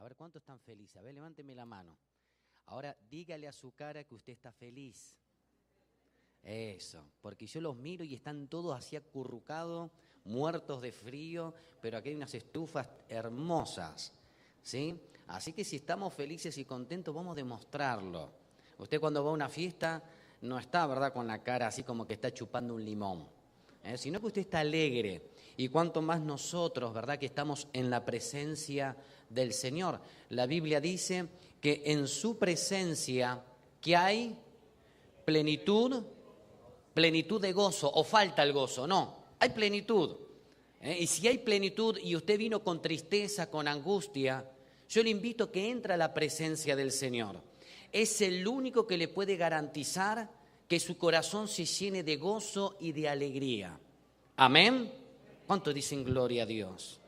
A ver, ¿cuántos están felices? A ver, levánteme la mano. Ahora, dígale a su cara que usted está feliz. Eso, porque yo los miro y están todos así acurrucados, muertos de frío, pero aquí hay unas estufas hermosas, ¿sí? Así que si estamos felices y contentos, vamos a demostrarlo. Usted cuando va a una fiesta no está, ¿verdad?, con la cara así como que está chupando un limón, sino que usted está alegre. Y cuanto más nosotros, ¿verdad?, que estamos en la presencia del Señor. La Biblia dice que en su presencia, ¿qué hay? Plenitud de gozo, o falta el gozo, no, hay plenitud. Y si hay plenitud y usted vino con tristeza, con angustia, yo le invito a que entre a la presencia del Señor. Es el único que le puede garantizar que su corazón se llene de gozo y de alegría. Amén. ¿Cuántos dicen gloria a Dios?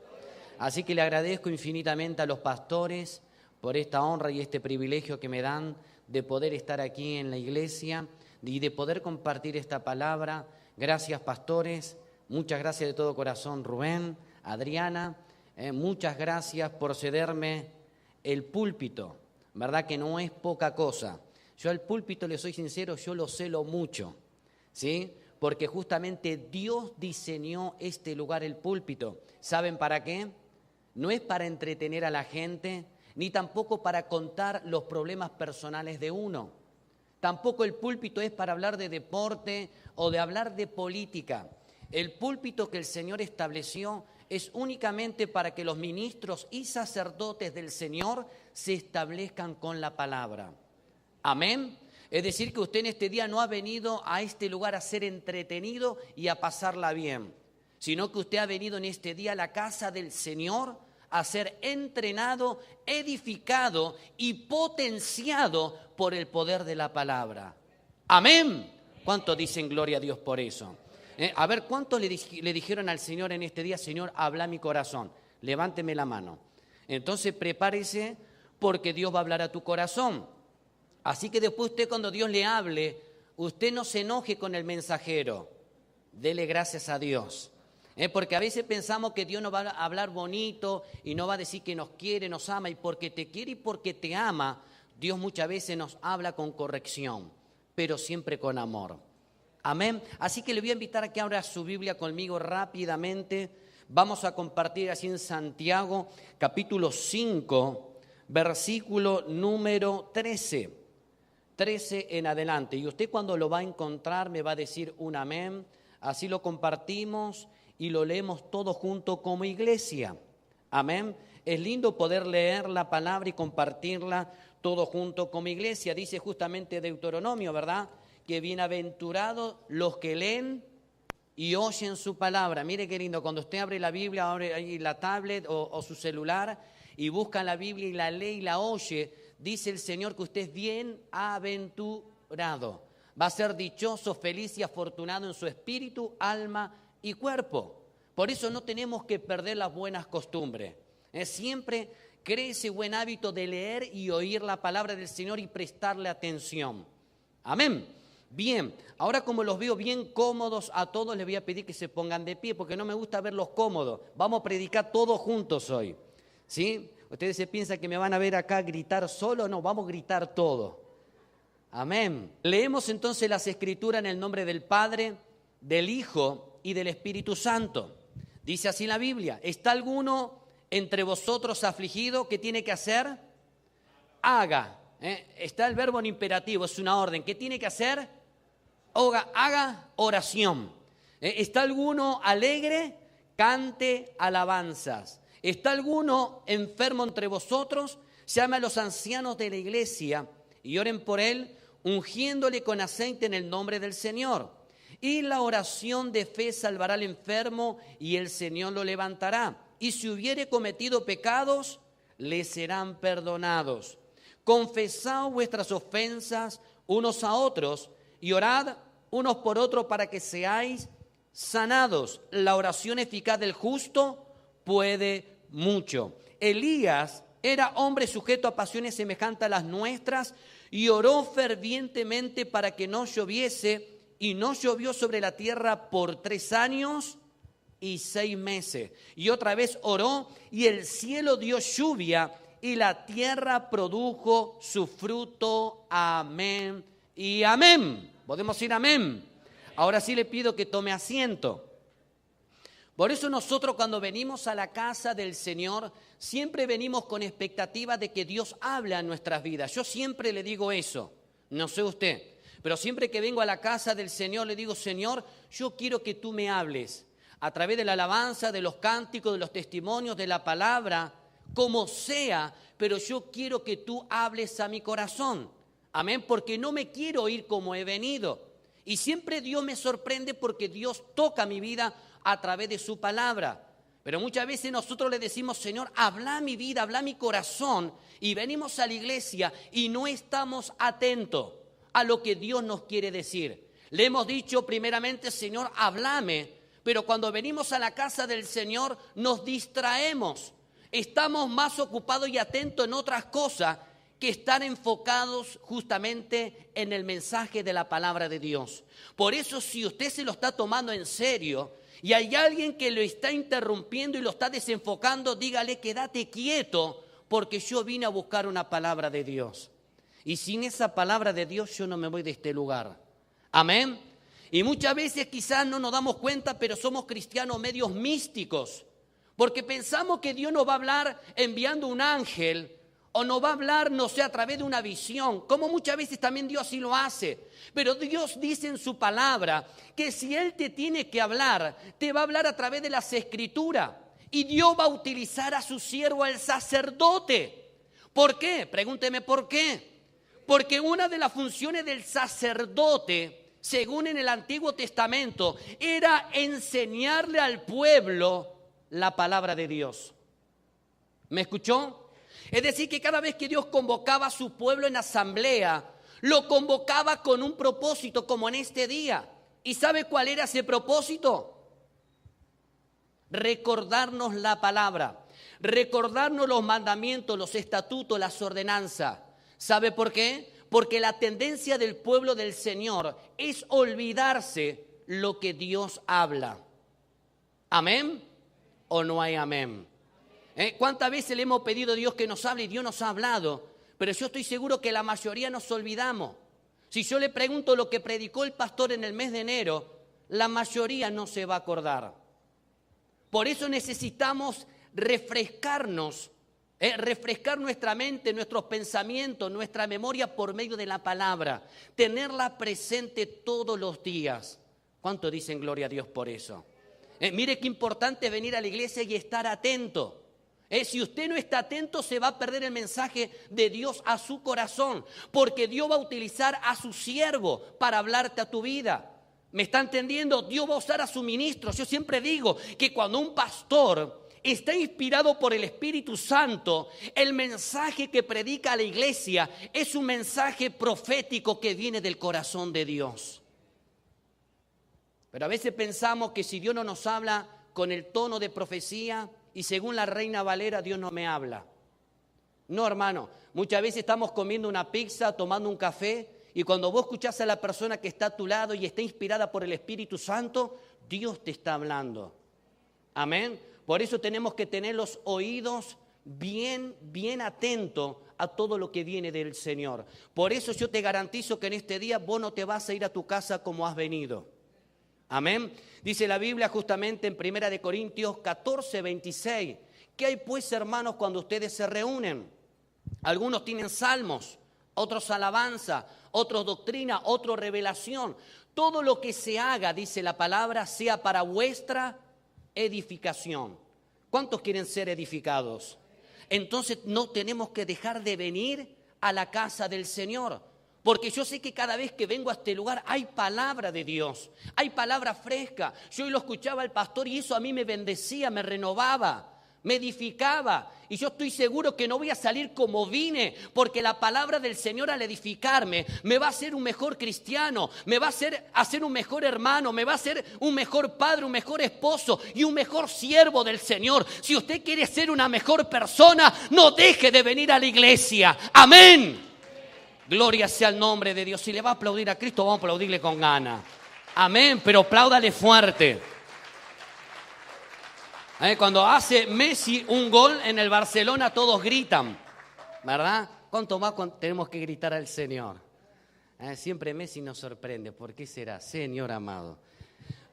Así que le agradezco infinitamente a los pastores por esta honra y este privilegio que me dan de poder estar aquí en la iglesia y de poder compartir esta palabra. Gracias, pastores. Muchas gracias de todo corazón, Rubén, Adriana. Muchas gracias por cederme el púlpito. ¿Verdad que no es poca cosa? Yo al púlpito, le soy sincero, yo lo celo mucho, ¿sí? Porque justamente Dios diseñó este lugar, el púlpito. ¿Saben para qué? No es para entretener a la gente, ni tampoco para contar los problemas personales de uno. Tampoco el púlpito es para hablar de deporte o de hablar de política. El púlpito que el Señor estableció es únicamente para que los ministros y sacerdotes del Señor se establezcan con la palabra. Amén. Es decir, que usted en este día no ha venido a este lugar a ser entretenido y a pasarla bien, sino que usted ha venido en este día a la casa del Señor a ser entrenado, edificado y potenciado por el poder de la palabra. Amén. ¿Cuántos dicen gloria a Dios por eso? A ver, ¿cuántos le dijeron al Señor en este día: Señor, habla mi corazón? Levánteme la mano. Entonces prepárese, porque Dios va a hablar a tu corazón. Así que después usted, cuando Dios le hable, usted no se enoje con el mensajero. Dele gracias a Dios. Porque a veces pensamos que Dios nos va a hablar bonito y no va a decir que nos quiere, nos ama. Y porque te quiere y porque te ama, Dios muchas veces nos habla con corrección, pero siempre con amor. Amén. Así que le voy a invitar a que abra su Biblia conmigo rápidamente. Vamos a compartir así en Santiago, capítulo 5, versículo número 13. 13 en adelante. Y usted, cuando lo va a encontrar, me va a decir un amén. Así lo compartimos y lo leemos todos juntos como iglesia. Amén. Es lindo poder leer la palabra y compartirla todos juntos como iglesia. Dice justamente Deuteronomio, ¿verdad?, que bienaventurados los que leen y oyen su palabra. Mire qué lindo, cuando usted abre la Biblia, abre ahí la tablet o su celular y busca la Biblia y la lee y la oye, dice el Señor que usted es bienaventurado. Va a ser dichoso, feliz y afortunado en su espíritu, alma y cuerpo. Por eso no tenemos que perder las buenas costumbres. Siempre cree ese buen hábito de leer y oír la palabra del Señor y prestarle atención. Amén. Bien, ahora como los veo bien cómodos a todos, les voy a pedir que se pongan de pie, porque no me gusta verlos cómodos. Vamos a predicar todos juntos hoy, ¿sí? Ustedes se piensan que me van a ver acá gritar solo, no, vamos a gritar todo. Amén. Leemos entonces las Escrituras en el nombre del Padre, del Hijo y del Espíritu Santo. Dice así la Biblia: ¿está alguno entre vosotros afligido? ¿Qué tiene que hacer? Haga. Está el verbo en imperativo, es una orden. ¿Qué tiene que hacer? Haga oración. ¿Está alguno alegre? Cante alabanzas. ¿Está alguno enfermo entre vosotros? Llame a los ancianos de la iglesia y oren por él, ungiéndole con aceite en el nombre del Señor. Y la oración de fe salvará al enfermo y el Señor lo levantará. Y si hubiere cometido pecados, le serán perdonados. Confesad vuestras ofensas unos a otros y orad unos por otros para que seáis sanados. La oración eficaz del justo puede mucho. Elías era hombre sujeto a pasiones semejantes a las nuestras y oró fervientemente para que no lloviese, y no llovió sobre la tierra por 3 años y 6 meses. Y otra vez oró y el cielo dio lluvia y la tierra produjo su fruto. Amén y amén. ¿Podemos decir amén? Ahora sí le pido que tome asiento. Por eso nosotros cuando venimos a la casa del Señor, siempre venimos con expectativa de que Dios hable a nuestras vidas. Yo siempre le digo eso, no sé usted, pero siempre que vengo a la casa del Señor le digo, Señor, yo quiero que tú me hables a través de la alabanza, de los cánticos, de los testimonios, de la palabra, como sea, pero yo quiero que tú hables a mi corazón. Amén, porque no me quiero ir como he venido. Y siempre Dios me sorprende porque Dios toca mi vida a través de su palabra. Pero muchas veces nosotros le decimos, Señor, habla mi vida, habla mi corazón. Y venimos a la iglesia y no estamos atentos a lo que Dios nos quiere decir. Le hemos dicho primeramente, Señor, háblame. Pero cuando venimos a la casa del Señor nos distraemos. Estamos más ocupados y atentos en otras cosas que estar enfocados justamente en el mensaje de la palabra de Dios. Por eso, si usted se lo está tomando en serio y hay alguien que lo está interrumpiendo y lo está desenfocando, dígale, quédate quieto, porque yo vine a buscar una palabra de Dios. Y sin esa palabra de Dios yo no me voy de este lugar. Amén. Y muchas veces quizás no nos damos cuenta, pero somos cristianos medios místicos, porque pensamos que Dios nos va a hablar enviando un ángel, o nos va a hablar, no sé, a través de una visión, como muchas veces también Dios sí lo hace. Pero Dios dice en su palabra que si Él te tiene que hablar, te va a hablar a través de las Escrituras. Y Dios va a utilizar a su siervo, al sacerdote. ¿Por qué? Pregúnteme por qué. Porque una de las funciones del sacerdote, según en el Antiguo Testamento, era enseñarle al pueblo la palabra de Dios. ¿Me escuchó? Es decir, que cada vez que Dios convocaba a su pueblo en asamblea, lo convocaba con un propósito, como en este día. ¿Y sabe cuál era ese propósito? Recordarnos la palabra, recordarnos los mandamientos, los estatutos, las ordenanzas. ¿Sabe por qué? Porque la tendencia del pueblo del Señor es olvidarse lo que Dios habla. ¿Amén? ¿O no hay amén? ¿Cuántas veces le hemos pedido a Dios que nos hable y Dios nos ha hablado? Pero yo estoy seguro que la mayoría nos olvidamos. Si yo le pregunto lo que predicó el pastor en el mes de enero, la mayoría no se va a acordar. Por eso necesitamos refrescarnos, refrescar nuestra mente, nuestros pensamientos, nuestra memoria por medio de la palabra. Tenerla presente todos los días. ¿Cuánto dicen gloria a Dios por eso? Mire qué importante es venir a la iglesia y estar atento. Si usted no está atento, se va a perder el mensaje de Dios a su corazón, porque Dios va a utilizar a su siervo para hablarte a tu vida. ¿Me está entendiendo? Dios va a usar a su ministro. Yo siempre digo que cuando un pastor está inspirado por el Espíritu Santo, el mensaje que predica a la iglesia es un mensaje profético que viene del corazón de Dios. Pero a veces pensamos que si Dios no nos habla con el tono de profecía, y según la Reina Valera, Dios no me habla. No, hermano, muchas veces estamos comiendo una pizza, tomando un café, y cuando vos escuchás a la persona que está a tu lado y está inspirada por el Espíritu Santo, Dios te está hablando. Amén. Por eso tenemos que tener los oídos bien atentos a todo lo que viene del Señor. Por eso yo te garantizo que en este día vos no te vas a ir a tu casa como has venido. Amén. Dice la Biblia justamente en 1 Corintios 14, 26. ¿Qué hay pues, hermanos, cuando ustedes se reúnen? Algunos tienen salmos, otros alabanza, otros doctrina, otros revelación. Todo lo que se haga, dice la palabra, sea para vuestra edificación. ¿Cuántos quieren ser edificados? Entonces no tenemos que dejar de venir a la casa del Señor. Porque yo sé que cada vez que vengo a este lugar hay palabra de Dios, hay palabra fresca. Yo hoy lo escuchaba al pastor y eso a mí me bendecía, me renovaba, me edificaba. Y yo estoy seguro que no voy a salir como vine, porque la palabra del Señor al edificarme me va a hacer un mejor cristiano, me va a hacer un mejor hermano, me va a hacer un mejor padre, un mejor esposo y un mejor siervo del Señor. Si usted quiere ser una mejor persona, no deje de venir a la iglesia. Amén. Gloria sea el nombre de Dios. Si le va a aplaudir a Cristo, vamos a aplaudirle con ganas. Amén, pero apláudale fuerte. Cuando hace Messi un gol en el Barcelona, todos gritan. ¿Verdad? ¿Cuánto más tenemos que gritar al Señor? Siempre Messi nos sorprende. ¿Por qué será? Señor amado.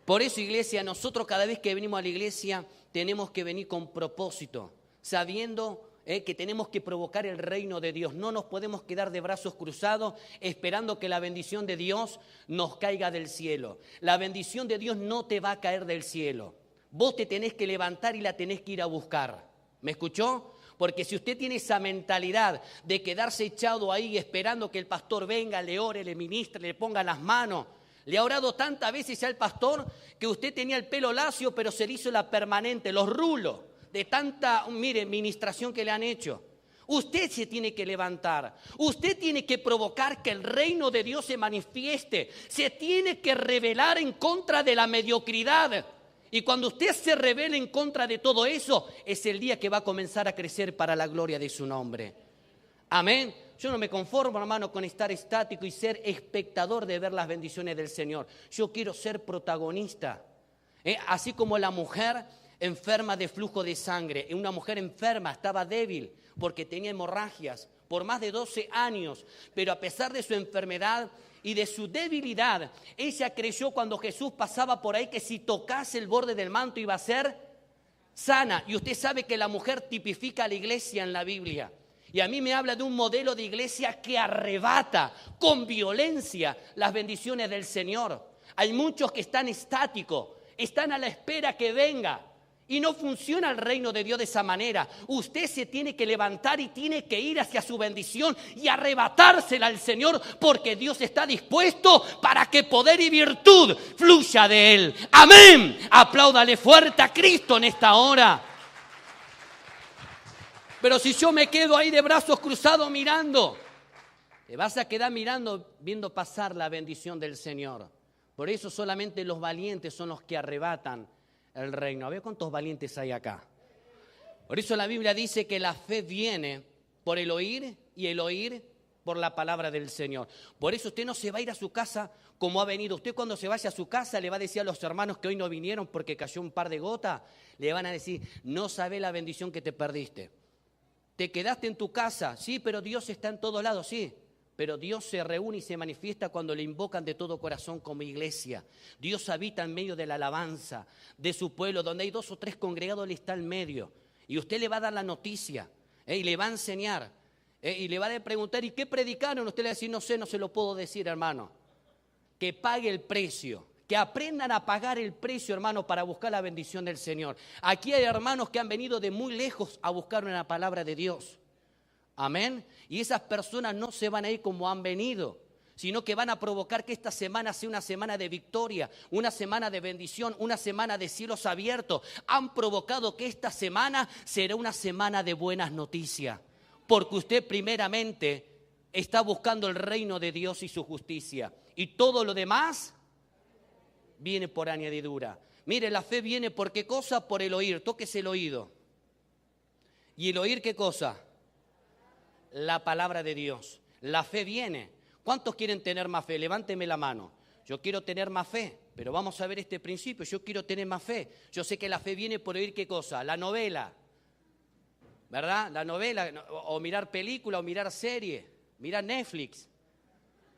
Por eso, iglesia, nosotros cada vez que venimos a la iglesia tenemos que venir con propósito, sabiendo que tenemos que provocar el reino de Dios. No nos podemos quedar de brazos cruzados esperando que la bendición de Dios nos caiga del cielo. La bendición de Dios no te va a caer del cielo. Vos te tenés que levantar y la tenés que ir a buscar. ¿Me escuchó? Porque si usted tiene esa mentalidad de quedarse echado ahí esperando que el pastor venga, le ore, le ministre, le ponga las manos, le ha orado tantas veces ya al pastor que usted tenía el pelo lacio, pero se le hizo la permanente, los rulos, de tanta, mire, ministración que le han hecho. Usted se tiene que levantar, usted tiene que provocar que el reino de Dios se manifieste, se tiene que rebelar en contra de la mediocridad. Y cuando usted se rebele en contra de todo eso, es el día que va a comenzar a crecer para la gloria de su nombre. Amén. Yo no me conformo, hermano, con estar estático y ser espectador de ver las bendiciones del Señor. Yo quiero ser protagonista. Así como la mujer enferma de flujo de sangre. Una mujer enferma, estaba débil porque tenía hemorragias por más de 12 años. Pero a pesar de su enfermedad y de su debilidad, ella creyó cuando Jesús pasaba por ahí que si tocase el borde del manto iba a ser sana. Y usted sabe que la mujer tipifica a la iglesia en la Biblia. Y a mí me habla de un modelo de iglesia que arrebata con violencia las bendiciones del Señor. Hay muchos que están estáticos, están a la espera que venga. Y no funciona el reino de Dios de esa manera. Usted se tiene que levantar y tiene que ir hacia su bendición y arrebatársela al Señor, porque Dios está dispuesto para que poder y virtud fluya de Él. ¡Amén! Apláudale fuerte a Cristo en esta hora. Pero si yo me quedo ahí de brazos cruzados mirando, te vas a quedar mirando, viendo pasar la bendición del Señor. Por eso solamente los valientes son los que arrebatan el reino. A ver cuántos valientes hay acá. Por eso la Biblia dice que la fe viene por el oír y el oír por la palabra del Señor. Por eso usted no se va a ir a su casa como ha venido. Usted cuando se vaya a su casa le va a decir a los hermanos que hoy no vinieron porque cayó un par de gotas, le van a decir, no sabe la bendición que te perdiste. Te quedaste en tu casa, sí, pero Dios está en todos lados, sí. Pero Dios se reúne y se manifiesta cuando le invocan de todo corazón como iglesia. Dios habita en medio de la alabanza de su pueblo, donde hay 2 o 3 congregados, Él está en medio. Y usted le va a dar la noticia, y le va a enseñar, y le va a preguntar, ¿y qué predicaron? Usted le va a decir, no sé, no se lo puedo decir, hermano. Que pague el precio, que aprendan a pagar el precio, hermano, para buscar la bendición del Señor. Aquí hay hermanos que han venido de muy lejos a buscar una palabra de Dios. Amén. Y esas personas no se van a ir como han venido, sino que van a provocar que esta semana sea una semana de victoria, una semana de bendición, una semana de cielos abiertos. Han provocado que esta semana será una semana de buenas noticias, porque usted primeramente está buscando el reino de Dios y su justicia. Y todo lo demás viene por añadidura. Mire, la fe viene por qué cosa, por el oír. Tóquese el oído. ¿Y el oír qué cosa? La palabra de Dios. La fe viene. ¿Cuántos quieren tener más fe? Levánteme la mano. Yo quiero tener más fe, pero vamos a ver este principio. Yo quiero tener más fe. Yo sé que la fe viene por oír qué cosa. La novela, ¿verdad? La novela, o mirar película, o mirar serie, mirar Netflix.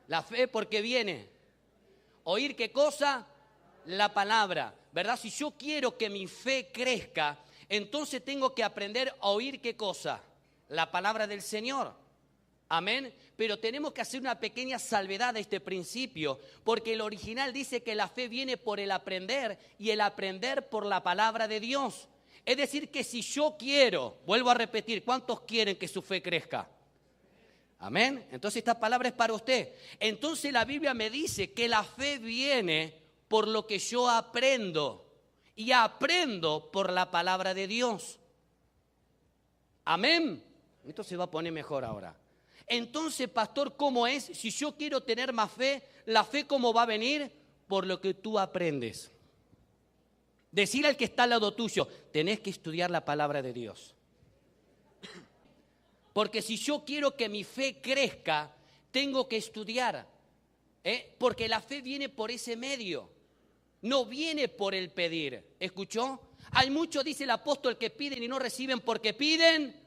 La fe porque viene. ¿Oír qué cosa? La palabra, ¿verdad? Si yo quiero que mi fe crezca, entonces tengo que aprender a oír qué cosa. La palabra del Señor. Amén. Pero tenemos que hacer una pequeña salvedad a este principio, porque el original dice que la fe viene por el aprender y el aprender por la palabra de Dios. Es decir, que si yo quiero, vuelvo a repetir, ¿cuántos quieren que su fe crezca? Amén. Entonces esta palabra es para usted. Entonces la Biblia me dice que la fe viene por lo que yo aprendo y aprendo por la palabra de Dios. Amén. Esto se va a poner mejor ahora. Entonces, pastor, ¿cómo es? Si yo quiero tener más fe, ¿la fe cómo va a venir? Por lo que tú aprendes. Decir al que está al lado tuyo, tenés que estudiar la palabra de Dios. Porque si yo quiero que mi fe crezca, tengo que estudiar. Porque la fe viene por ese medio. No viene por el pedir. ¿Escuchó? Hay muchos, dice el apóstol, que piden y no reciben porque piden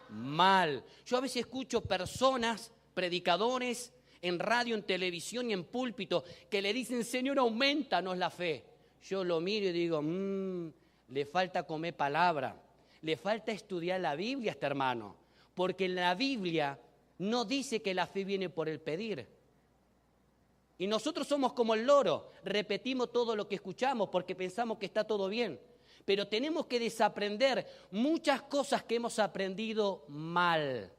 mal. Yo a veces escucho personas, predicadores, en radio, en televisión y en púlpito, que le dicen, Señor, aumentanos la fe. Yo lo miro y digo, le falta comer palabra, le falta estudiar la Biblia a este hermano, porque en la Biblia no dice que la fe viene por el pedir. Y nosotros somos como el loro, repetimos todo lo que escuchamos porque pensamos que está todo bien. Pero tenemos que desaprender muchas cosas que hemos aprendido mal.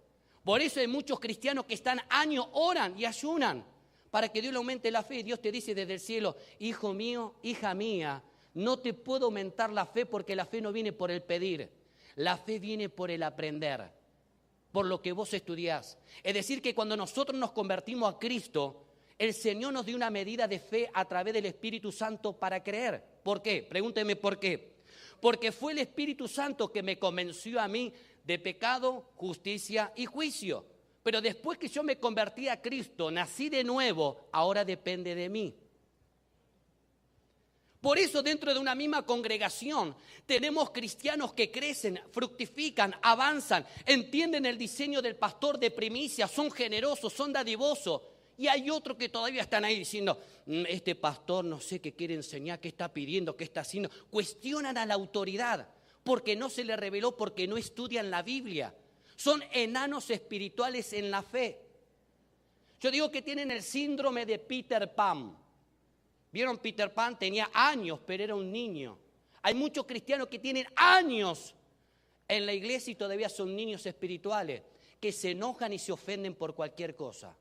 Por eso hay muchos cristianos que están años, oran y ayunan para que Dios le aumente la fe. Dios te dice desde el cielo, hijo mío, hija mía, no te puedo aumentar la fe porque la fe no viene por el pedir. La fe viene por el aprender, por lo que vos estudiás. Es decir, que cuando nosotros nos convertimos a Cristo, el Señor nos dio una medida de fe a través del Espíritu Santo para creer. ¿Por qué? Pregúnteme por qué. Porque fue el Espíritu Santo que me convenció a mí de pecado, justicia y juicio. Pero después que yo me convertí a Cristo, nací de nuevo, ahora depende de mí. Por eso dentro de una misma congregación tenemos cristianos que crecen, fructifican, avanzan, entienden el diseño del pastor de primicia, son generosos, son dadivosos. Y hay otros que todavía están ahí diciendo, este pastor no sé qué quiere enseñar, qué está pidiendo, qué está haciendo. Cuestionan a la autoridad porque no se le reveló, porque no estudian la Biblia. Son enanos espirituales en la fe. Yo digo que tienen el síndrome de Peter Pan. ¿Vieron? Peter Pan tenía años, pero era un niño. Hay muchos cristianos que tienen años en la iglesia y todavía son niños espirituales, que se enojan y se ofenden por cualquier cosa.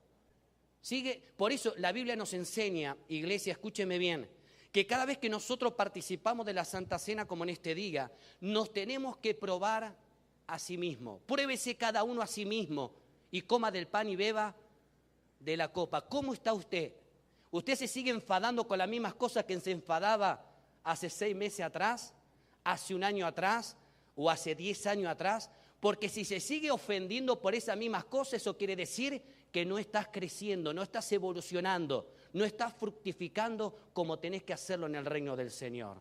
Sigue, por eso la Biblia nos enseña, iglesia, escúcheme bien, que cada vez que nosotros participamos de la Santa Cena, como en este día, nos tenemos que probar a sí mismo. Pruébese cada uno a sí mismo y coma del pan y beba de la copa. ¿Cómo está usted? ¿Usted se sigue enfadando con las mismas cosas que se enfadaba hace 6 meses atrás, hace 1 año atrás o hace 10 años atrás? Porque si se sigue ofendiendo por esas mismas cosas, eso quiere decir que no estás creciendo, no estás evolucionando, no estás fructificando como tenés que hacerlo en el reino del Señor.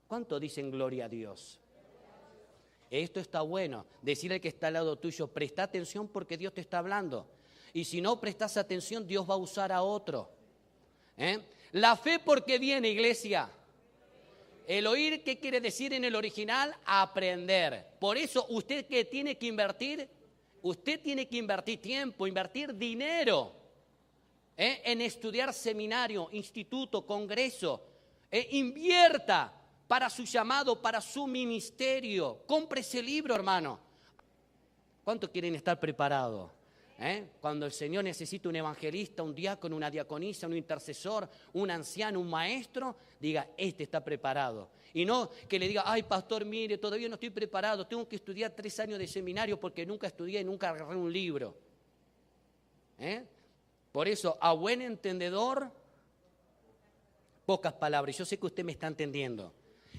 ¿Cuánto dicen gloria a Dios? Esto está bueno. Decirle al que está al lado tuyo, presta atención porque Dios te está hablando. Y si no prestas atención, Dios va a usar a otro. La fe, ¿por qué viene, iglesia? El oír, ¿qué quiere decir en el original? Aprender. Por eso, ¿usted qué tiene que invertir? Usted tiene que invertir tiempo, invertir dinero en estudiar seminario, instituto, congreso. Invierta para su llamado, para su ministerio. Compre ese libro, hermano. ¿Cuántos quieren estar preparados? Cuando el Señor necesita un evangelista, un diácono, una diaconisa, un intercesor, un anciano, un maestro, diga, este está preparado. Y no que le diga, ay, pastor, mire, todavía no estoy preparado, tengo que estudiar 3 años de seminario porque nunca estudié y nunca agarré un libro. Por eso, a buen entendedor, pocas palabras. Yo sé que usted me está entendiendo.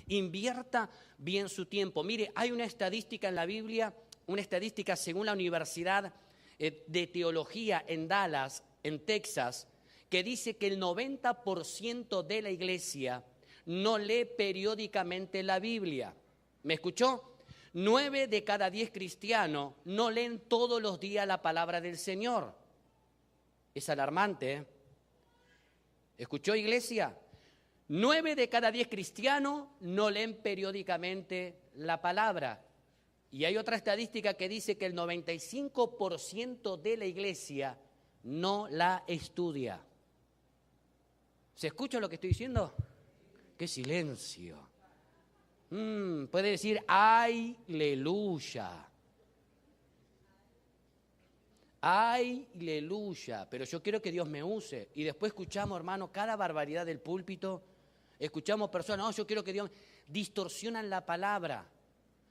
Invierta bien su tiempo. Mire, hay una estadística en la Biblia, una estadística según la Universidad de Teología en Dallas, en Texas, que dice que el 90% de la iglesia no lee periódicamente la Biblia. ¿Me escuchó? 9 de cada 10 cristianos no leen todos los días la palabra del Señor. Es alarmante, ¿eh? ¿Escuchó, iglesia? 9 de cada 10 cristianos no leen periódicamente la palabra. Y hay otra estadística que dice que el 95% de la iglesia no la estudia. ¿Se escucha lo que estoy diciendo? ¡Qué silencio! Puede decir, ¡aleluya! ¡Aleluya! Pero yo quiero que Dios me use. Y después escuchamos, hermano, cada barbaridad del púlpito. Escuchamos personas, no, yo quiero que Dios... Distorsionan la palabra.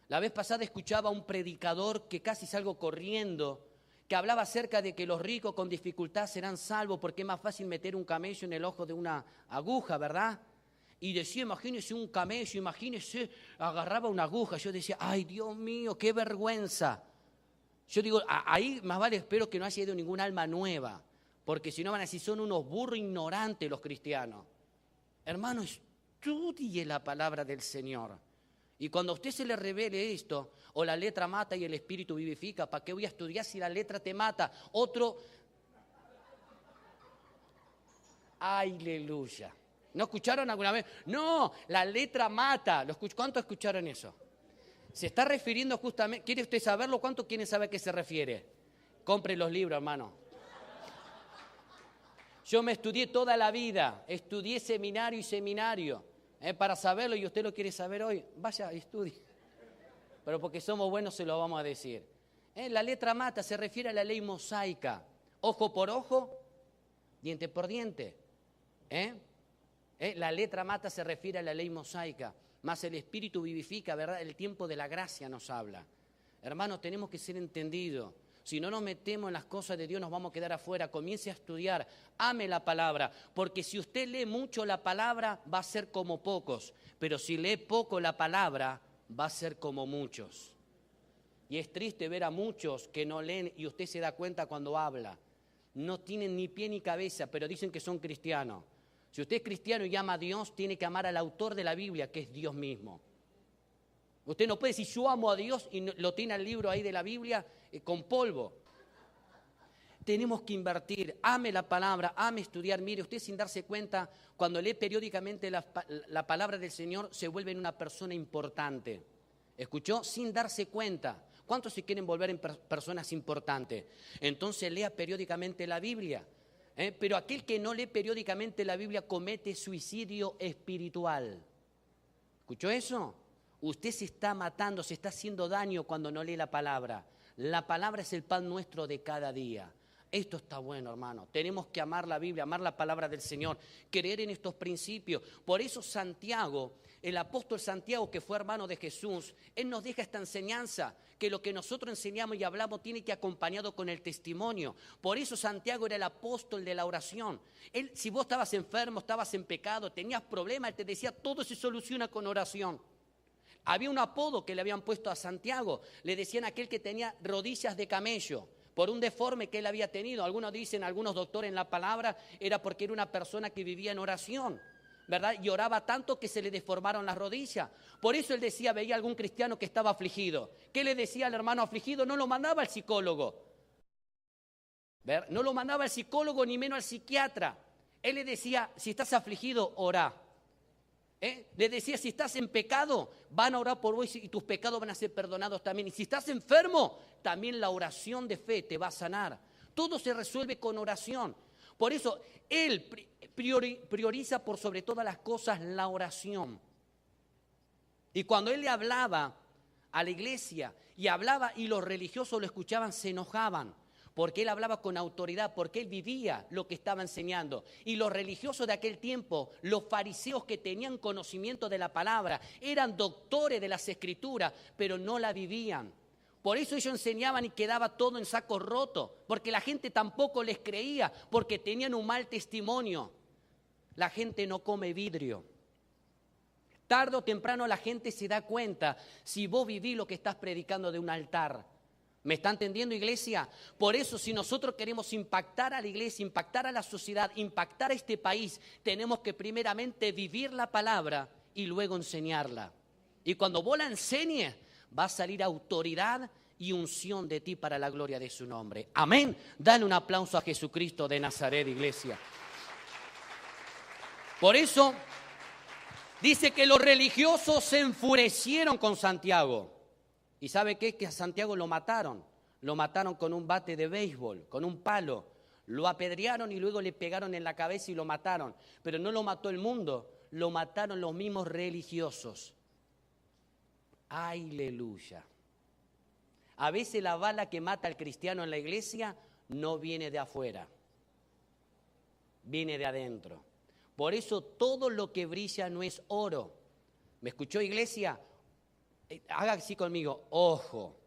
La vez pasada escuchaba a un predicador que casi salgo corriendo, que hablaba acerca de que los ricos con dificultad serán salvos porque es más fácil meter un camello en el ojo de una aguja, ¿verdad? Y decía, imagínese un camello, imagínese, agarraba una aguja. Yo decía, ay, Dios mío, qué vergüenza. Yo digo, ahí más vale espero que no haya ido ningún alma nueva, porque si no van a decir, son unos burros ignorantes los cristianos. Hermano, estudie la palabra del Señor. Y cuando a usted se le revele esto, o la letra mata y el espíritu vivifica, ¿para qué voy a estudiar si la letra te mata? Otro, aleluya. ¿No escucharon alguna vez? No, la letra mata. ¿Cuántos escucharon eso? Se está refiriendo justamente, ¿quiere usted saberlo? ¿Cuántos quieren saber a qué se refiere? Compre los libros, hermano. Yo me estudié toda la vida, estudié seminario y seminario. Para saberlo, y usted lo quiere saber hoy, vaya y estudie. Pero porque somos buenos se lo vamos a decir. La letra mata se refiere a la ley mosaica. Ojo por ojo, diente por diente. La letra mata se refiere a la ley mosaica. Más el espíritu vivifica, ¿verdad? El tiempo de la gracia nos habla. Hermanos, tenemos que ser entendidos. Si no nos metemos en las cosas de Dios, nos vamos a quedar afuera. Comience a estudiar, ame la palabra, porque si usted lee mucho la palabra, va a ser como pocos. Pero si lee poco la palabra, va a ser como muchos. Y es triste ver a muchos que no leen y usted se da cuenta cuando habla. No tienen ni pie ni cabeza, pero dicen que son cristianos. Si usted es cristiano y ama a Dios, tiene que amar al autor de la Biblia, que es Dios mismo. Usted no puede decir, yo amo a Dios y lo tiene el libro ahí de la Biblia con polvo. Tenemos que invertir, ame la palabra, ame estudiar. Mire, usted sin darse cuenta, cuando lee periódicamente la palabra del Señor, se vuelve en una persona importante. ¿Escuchó? Sin darse cuenta. ¿Cuántos se quieren volver en personas importantes? Entonces lea periódicamente la Biblia. Pero aquel que no lee periódicamente la Biblia comete suicidio espiritual. ¿Escuchó eso? Usted se está matando, se está haciendo daño cuando no lee la palabra. La palabra es el pan nuestro de cada día. Esto está bueno, hermano. Tenemos que amar la Biblia, amar la palabra del Señor, creer en estos principios. Por eso Santiago, el apóstol Santiago, que fue hermano de Jesús, él nos deja esta enseñanza, que lo que nosotros enseñamos y hablamos tiene que ir acompañado con el testimonio. Por eso Santiago era el apóstol de la oración. Él, si vos estabas enfermo, estabas en pecado, tenías problemas, él te decía, todo se soluciona con oración. Había un apodo que le habían puesto a Santiago, le decían aquel que tenía rodillas de camello, por un deforme que él había tenido. Algunos dicen, algunos doctores en la palabra, era porque era una persona que vivía en oración, ¿verdad? Y oraba tanto que se le deformaron las rodillas. Por eso él decía, veía a algún cristiano que estaba afligido. ¿Qué le decía al hermano afligido? No lo mandaba al psicólogo. ¿Ver? No lo mandaba al psicólogo ni menos al psiquiatra. Él le decía, si estás afligido, orá. Le decía, si estás en pecado, van a orar por vos y tus pecados van a ser perdonados también. Y si estás enfermo, también la oración de fe te va a sanar. Todo se resuelve con oración. Por eso, él prioriza por sobre todas las cosas la oración. Y cuando él le hablaba a la iglesia y hablaba y los religiosos lo escuchaban, se enojaban. Porque él hablaba con autoridad, porque él vivía lo que estaba enseñando. Y los religiosos de aquel tiempo, los fariseos que tenían conocimiento de la palabra, eran doctores de las escrituras, pero no la vivían. Por eso ellos enseñaban y quedaba todo en saco roto, porque la gente tampoco les creía, porque tenían un mal testimonio. La gente no come vidrio. Tarde o temprano la gente se da cuenta si vos vivís lo que estás predicando de un altar. ¿Me está entendiendo, iglesia? Por eso, si nosotros queremos impactar a la iglesia, impactar a la sociedad, impactar a este país, tenemos que primeramente vivir la palabra y luego enseñarla. Y cuando vos la enseñes, va a salir autoridad y unción de ti para la gloria de su nombre. Amén. Dale un aplauso a Jesucristo de Nazaret, iglesia. Por eso, dice que los religiosos se enfurecieron con Santiago. ¿Y sabe qué? Que a Santiago lo mataron con un bate de béisbol, con un palo. Lo apedrearon y luego le pegaron en la cabeza y lo mataron. Pero no lo mató el mundo, lo mataron los mismos religiosos. ¡Aleluya! A veces la bala que mata al cristiano en la iglesia no viene de afuera, viene de adentro. Por eso todo lo que brilla no es oro. ¿Me escuchó, iglesia? Haga así conmigo, ojo.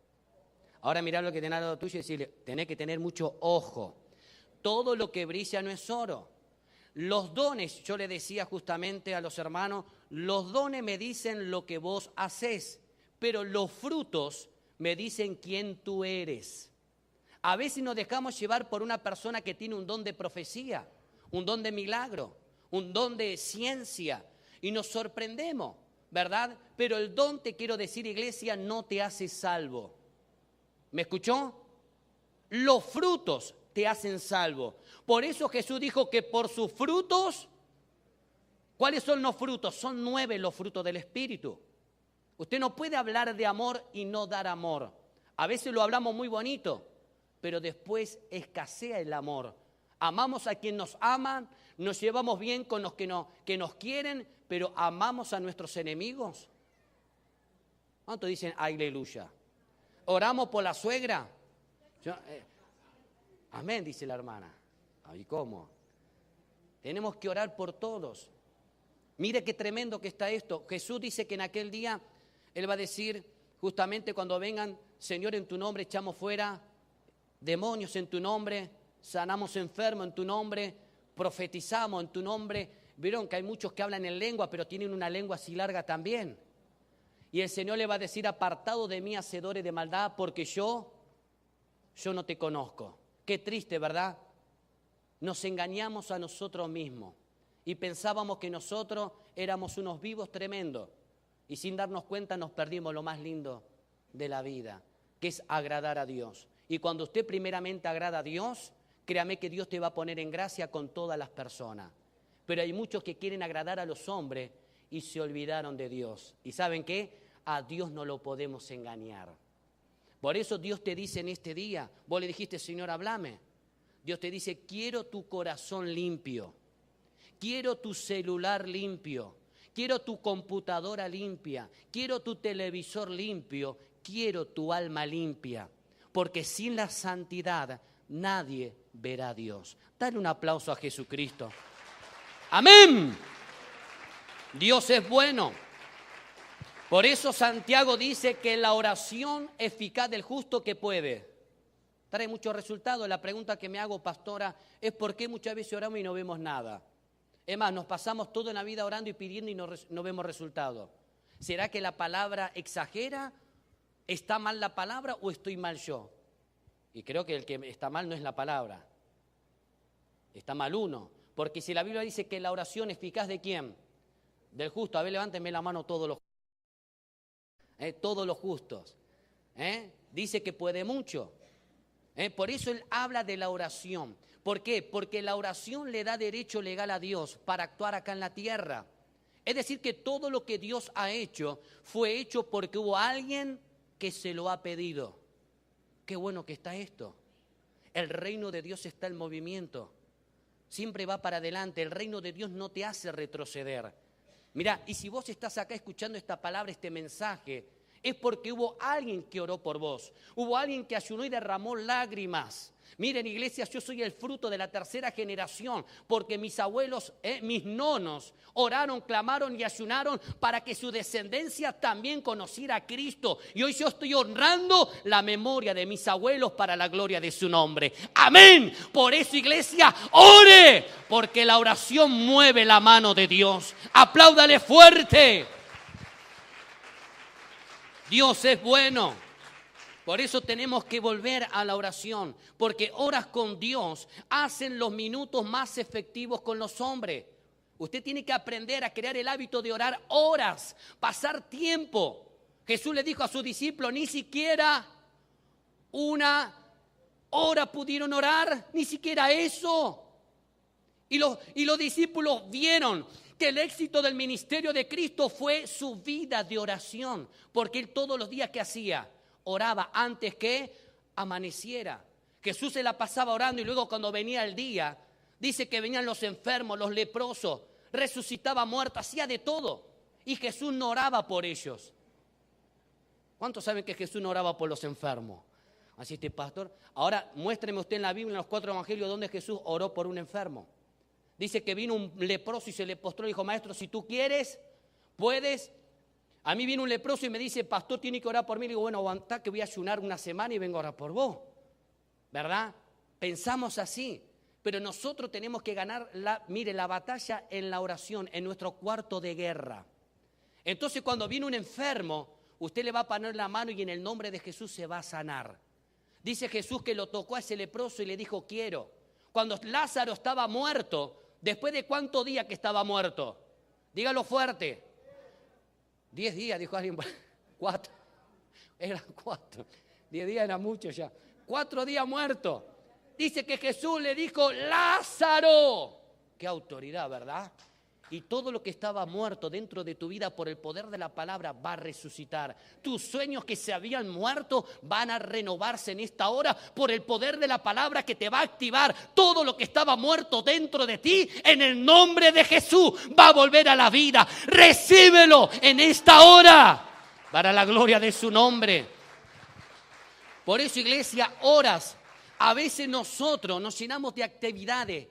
Ahora mirá lo que tenés al lado tuyo y decirle, tenés que tener mucho ojo. Todo lo que brilla no es oro. Los dones, yo le decía justamente a los hermanos, los dones me dicen lo que vos hacés, pero los frutos me dicen quién tú eres. A veces nos dejamos llevar por una persona que tiene un don de profecía, un don de milagro, un don de ciencia, y nos sorprendemos. ¿verdad? Pero el don, te quiero decir, iglesia, no te hace salvo. ¿Me escuchó? Los frutos te hacen salvo. Por eso Jesús dijo que por sus frutos, ¿cuáles son los frutos? Son 9 los frutos del Espíritu. Usted no puede hablar de amor y no dar amor. A veces lo hablamos muy bonito, pero después escasea el amor. Amamos a quien nos aman, nos llevamos bien con los que nos quieren, pero amamos a nuestros enemigos. ¿Cuántos dicen aleluya? ¿Oramos por la suegra? Amén, dice la hermana. ¿Y cómo? Tenemos que orar por todos. Mire qué tremendo que está esto. Jesús dice que en aquel día Él va a decir, justamente cuando vengan, Señor, en tu nombre echamos fuera demonios, en tu nombre sanamos enfermos, en tu nombre profetizamos, en tu nombre. Vieron que hay muchos que hablan en lengua, pero tienen una lengua así larga también. Y el Señor le va a decir, apartado de mí, hacedores de maldad, porque yo no te conozco. Qué triste, ¿verdad? Nos engañamos a nosotros mismos y pensábamos que nosotros éramos unos vivos tremendos y sin darnos cuenta nos perdimos lo más lindo de la vida, que es agradar a Dios. Y cuando usted primeramente agrada a Dios, créame que Dios te va a poner en gracia con todas las personas. Pero hay muchos que quieren agradar a los hombres y se olvidaron de Dios. ¿Y saben qué? A Dios no lo podemos engañar. Por eso Dios te dice en este día, vos le dijiste, Señor, háblame. Dios te dice, quiero tu corazón limpio, quiero tu celular limpio, quiero tu computadora limpia, quiero tu televisor limpio, quiero tu alma limpia, porque sin la santidad nadie verá a Dios. Dale un aplauso a Jesucristo. ¡Amén! Dios es bueno. Por eso Santiago dice que la oración eficaz del justo que puede trae muchos resultados. La pregunta que me hago, pastora, es por qué muchas veces oramos y no vemos nada. Es más, nos pasamos toda la vida orando y pidiendo y no vemos resultados. ¿Será que la palabra exagera? ¿Está mal la palabra o estoy mal yo? Y creo que el que está mal no es la palabra. Está mal uno. Porque si la Biblia dice que la oración eficaz ¿de quién? Del justo. A ver, levántenme la mano todos los todos los justos. Dice que puede mucho. Por eso él habla de la oración. ¿Por qué? Porque la oración le da derecho legal a Dios para actuar acá en la tierra. Es decir, que todo lo que Dios ha hecho fue hecho porque hubo alguien que se lo ha pedido. Qué bueno que está esto. El reino de Dios está en movimiento. Siempre va para adelante. El reino de Dios no te hace retroceder. Mirá, y si vos estás acá escuchando esta palabra, este mensaje, es porque hubo alguien que oró por vos. Hubo alguien que ayunó y derramó lágrimas. Miren, iglesias, yo soy el fruto de la tercera generación, porque mis abuelos, mis nonos, oraron, clamaron y ayunaron para que su descendencia también conociera a Cristo. Y hoy yo estoy honrando la memoria de mis abuelos para la gloria de su nombre. ¡Amén! Por eso, iglesia, ore, porque la oración mueve la mano de Dios. ¡Apláudale fuerte! Dios es bueno. Por eso tenemos que volver a la oración, porque horas con Dios hacen los minutos más efectivos con los hombres. Usted tiene que aprender a crear el hábito de orar horas, pasar tiempo. Jesús le dijo a sus discípulos, ni siquiera una hora pudieron orar, ni siquiera eso. Y los discípulos vieron que el éxito del ministerio de Cristo fue su vida de oración, porque él todos los días que hacía, oraba antes que amaneciera. Jesús se la pasaba orando y luego cuando venía el día, dice que venían los enfermos, los leprosos, resucitaba muertos, hacía de todo. Y Jesús no oraba por ellos. ¿Cuántos saben que Jesús no oraba por los enfermos? Así pastor. Ahora muéstreme usted en la Biblia, en los 4 evangelios, donde Jesús oró por un enfermo. Dice que vino un leproso y se le postró y dijo, maestro, si tú quieres, puedes. A mí viene un leproso y me dice, pastor, tiene que orar por mí. Le digo, bueno, aguantá que voy a ayunar una semana y vengo a orar por vos. ¿Verdad? Pensamos así. Pero nosotros tenemos que ganar la batalla en la oración, en nuestro cuarto de guerra. Entonces, cuando viene un enfermo, usted le va a poner la mano y en el nombre de Jesús se va a sanar. Dice Jesús que lo tocó a ese leproso y le dijo, quiero. Cuando Lázaro estaba muerto, ¿después de cuántos días que estaba muerto? Dígalo fuerte. 10 días, dijo alguien. 4. Eran 4. 10 días era mucho ya. 4 días muerto. Dice que Jesús le dijo, Lázaro. Qué autoridad, ¿verdad? Y todo lo que estaba muerto dentro de tu vida por el poder de la palabra va a resucitar. Tus sueños que se habían muerto van a renovarse en esta hora por el poder de la palabra que te va a activar. Todo lo que estaba muerto dentro de ti, en el nombre de Jesús, va a volver a la vida. Recíbelo en esta hora para la gloria de su nombre. Por eso, iglesia, horas. A veces nosotros nos llenamos de actividades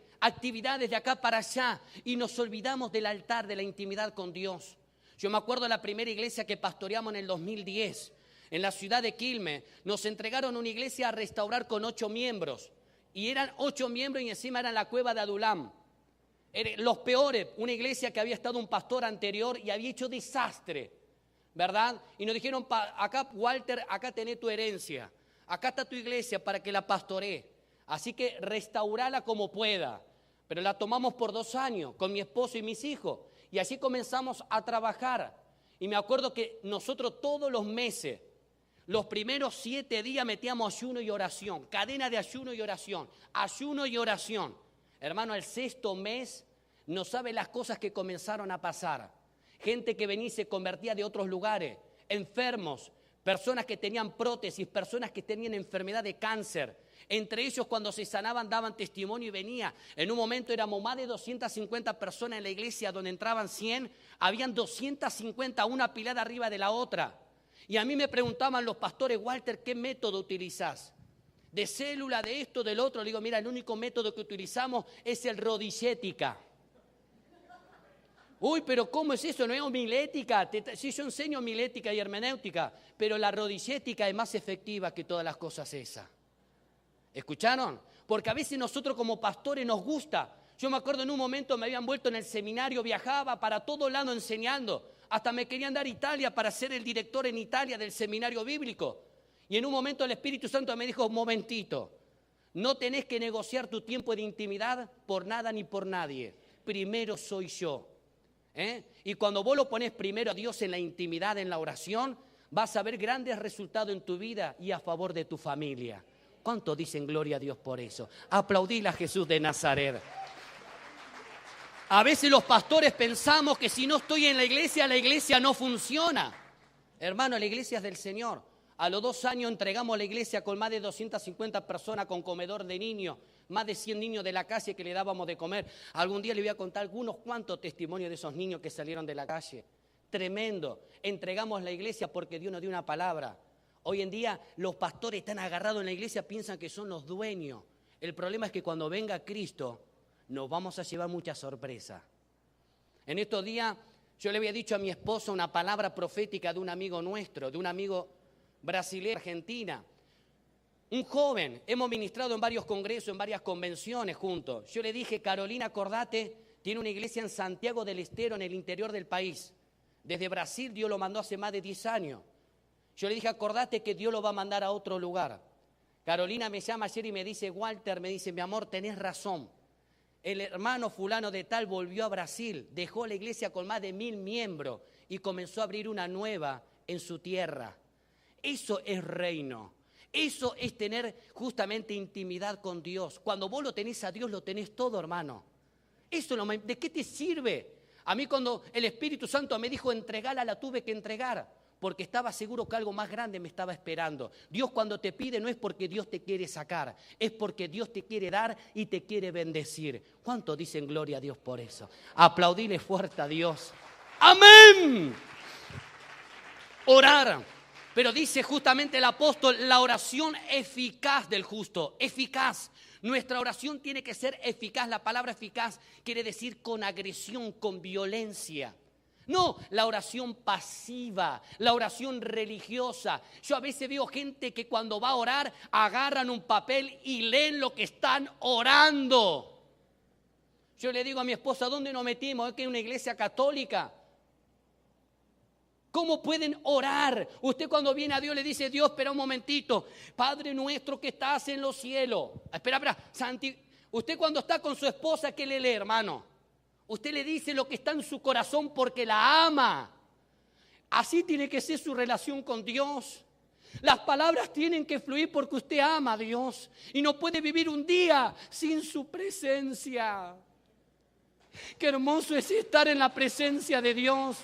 de acá para allá y nos olvidamos del altar de la intimidad con Dios. Yo me acuerdo de la primera iglesia que pastoreamos en el 2010, en la ciudad de Quilmes. Nos entregaron una iglesia a restaurar con 8 miembros y eran 8 miembros y encima era la cueva de Adulam. Los peores, una iglesia que había estado un pastor anterior y había hecho desastre, ¿verdad? Y nos dijeron, acá Walter, acá tenés tu herencia, acá está tu iglesia para que la pastoree. Así que restaurala como pueda. Pero la tomamos por 2 años con mi esposo y mis hijos. Y así comenzamos a trabajar. Y me acuerdo que nosotros todos los meses, los primeros 7 días metíamos ayuno y oración. Cadena de ayuno y oración. Ayuno y oración. Hermano, el 6º mes no sabe las cosas que comenzaron a pasar. Gente que venía y se convertía de otros lugares. Enfermos. Personas que tenían prótesis. Personas que tenían enfermedad de cáncer. Entre ellos, cuando se sanaban, daban testimonio y venía. En un momento éramos más de 250 personas en la iglesia, donde entraban 100. Habían 250, una pilada arriba de la otra. Y a mí me preguntaban los pastores, Walter, ¿qué método utilizás? De célula, de esto, del otro. Le digo, mira, el único método que utilizamos es el rodillética. Uy, pero ¿cómo es eso? ¿No es homilética? Sí, yo enseño homilética y hermenéutica, pero la rodillética es más efectiva que todas las cosas esas. ¿Escucharon? Porque a veces nosotros como pastores nos gusta. Yo me acuerdo en un momento me habían vuelto en el seminario, viajaba para todo lado enseñando. Hasta me querían dar a Italia para ser el director en Italia del seminario bíblico. Y en un momento el Espíritu Santo me dijo, momentito, no tenés que negociar tu tiempo de intimidad por nada ni por nadie. Primero soy yo. Y cuando vos lo ponés primero a Dios en la intimidad, en la oración, vas a ver grandes resultados en tu vida y a favor de tu familia. ¿Cuántos dicen gloria a Dios por eso? Aplaudile a Jesús de Nazaret. A veces los pastores pensamos que si no estoy en la iglesia no funciona. Hermano, la iglesia es del Señor. A los 2 años entregamos la iglesia con más de 250 personas con comedor de niños, más de 100 niños de la calle que le dábamos de comer. Algún día le voy a contar algunos cuantos testimonios de esos niños que salieron de la calle. Tremendo. Entregamos la iglesia porque Dios nos dio una palabra. Hoy en día los pastores están agarrados en la iglesia, piensan que son los dueños. El problema es que cuando venga Cristo nos vamos a llevar mucha sorpresa. En estos días yo le había dicho a mi esposa una palabra profética de un amigo nuestro, de un amigo brasileño, Argentina. Un joven, hemos ministrado en varios congresos, en varias convenciones juntos. Yo le dije, Carolina, acordate, tiene una iglesia en Santiago del Estero, en el interior del país. Desde Brasil Dios lo mandó hace más de 10 años. Yo le dije, acordate que Dios lo va a mandar a otro lugar. Carolina me llama ayer y me dice, Walter, me dice, mi amor, tenés razón. El hermano fulano de tal volvió a Brasil, dejó la iglesia con más de 1000 miembros y comenzó a abrir una nueva en su tierra. Eso es reino. Eso es tener justamente intimidad con Dios. Cuando vos lo tenés a Dios, lo tenés todo, hermano. Eso ¿de qué te sirve? A mí cuando el Espíritu Santo me dijo entregala, la tuve que entregar. Porque estaba seguro que algo más grande me estaba esperando. Dios cuando te pide no es porque Dios te quiere sacar, es porque Dios te quiere dar y te quiere bendecir. ¿Cuántos dicen gloria a Dios por eso? Aplaudile fuerte a Dios. ¡Amén! Orar. Pero dice justamente el apóstol, la oración eficaz del justo, eficaz. Nuestra oración tiene que ser eficaz. La palabra eficaz quiere decir con agresión, con violencia. No, la oración pasiva, la oración religiosa. Yo a veces veo gente que cuando va a orar agarran un papel y leen lo que están orando. Yo le digo a mi esposa, ¿dónde nos metimos? Es que es una iglesia católica. ¿Cómo pueden orar? Usted cuando viene a Dios le dice, Dios, espera un momentito. Padre nuestro que estás en los cielos. Espera. Usted cuando está con su esposa, ¿qué le lee, hermano? Usted le dice lo que está en su corazón porque la ama. Así tiene que ser su relación con Dios. Las palabras tienen que fluir porque usted ama a Dios y no puede vivir un día sin su presencia. Qué hermoso es estar en la presencia de Dios.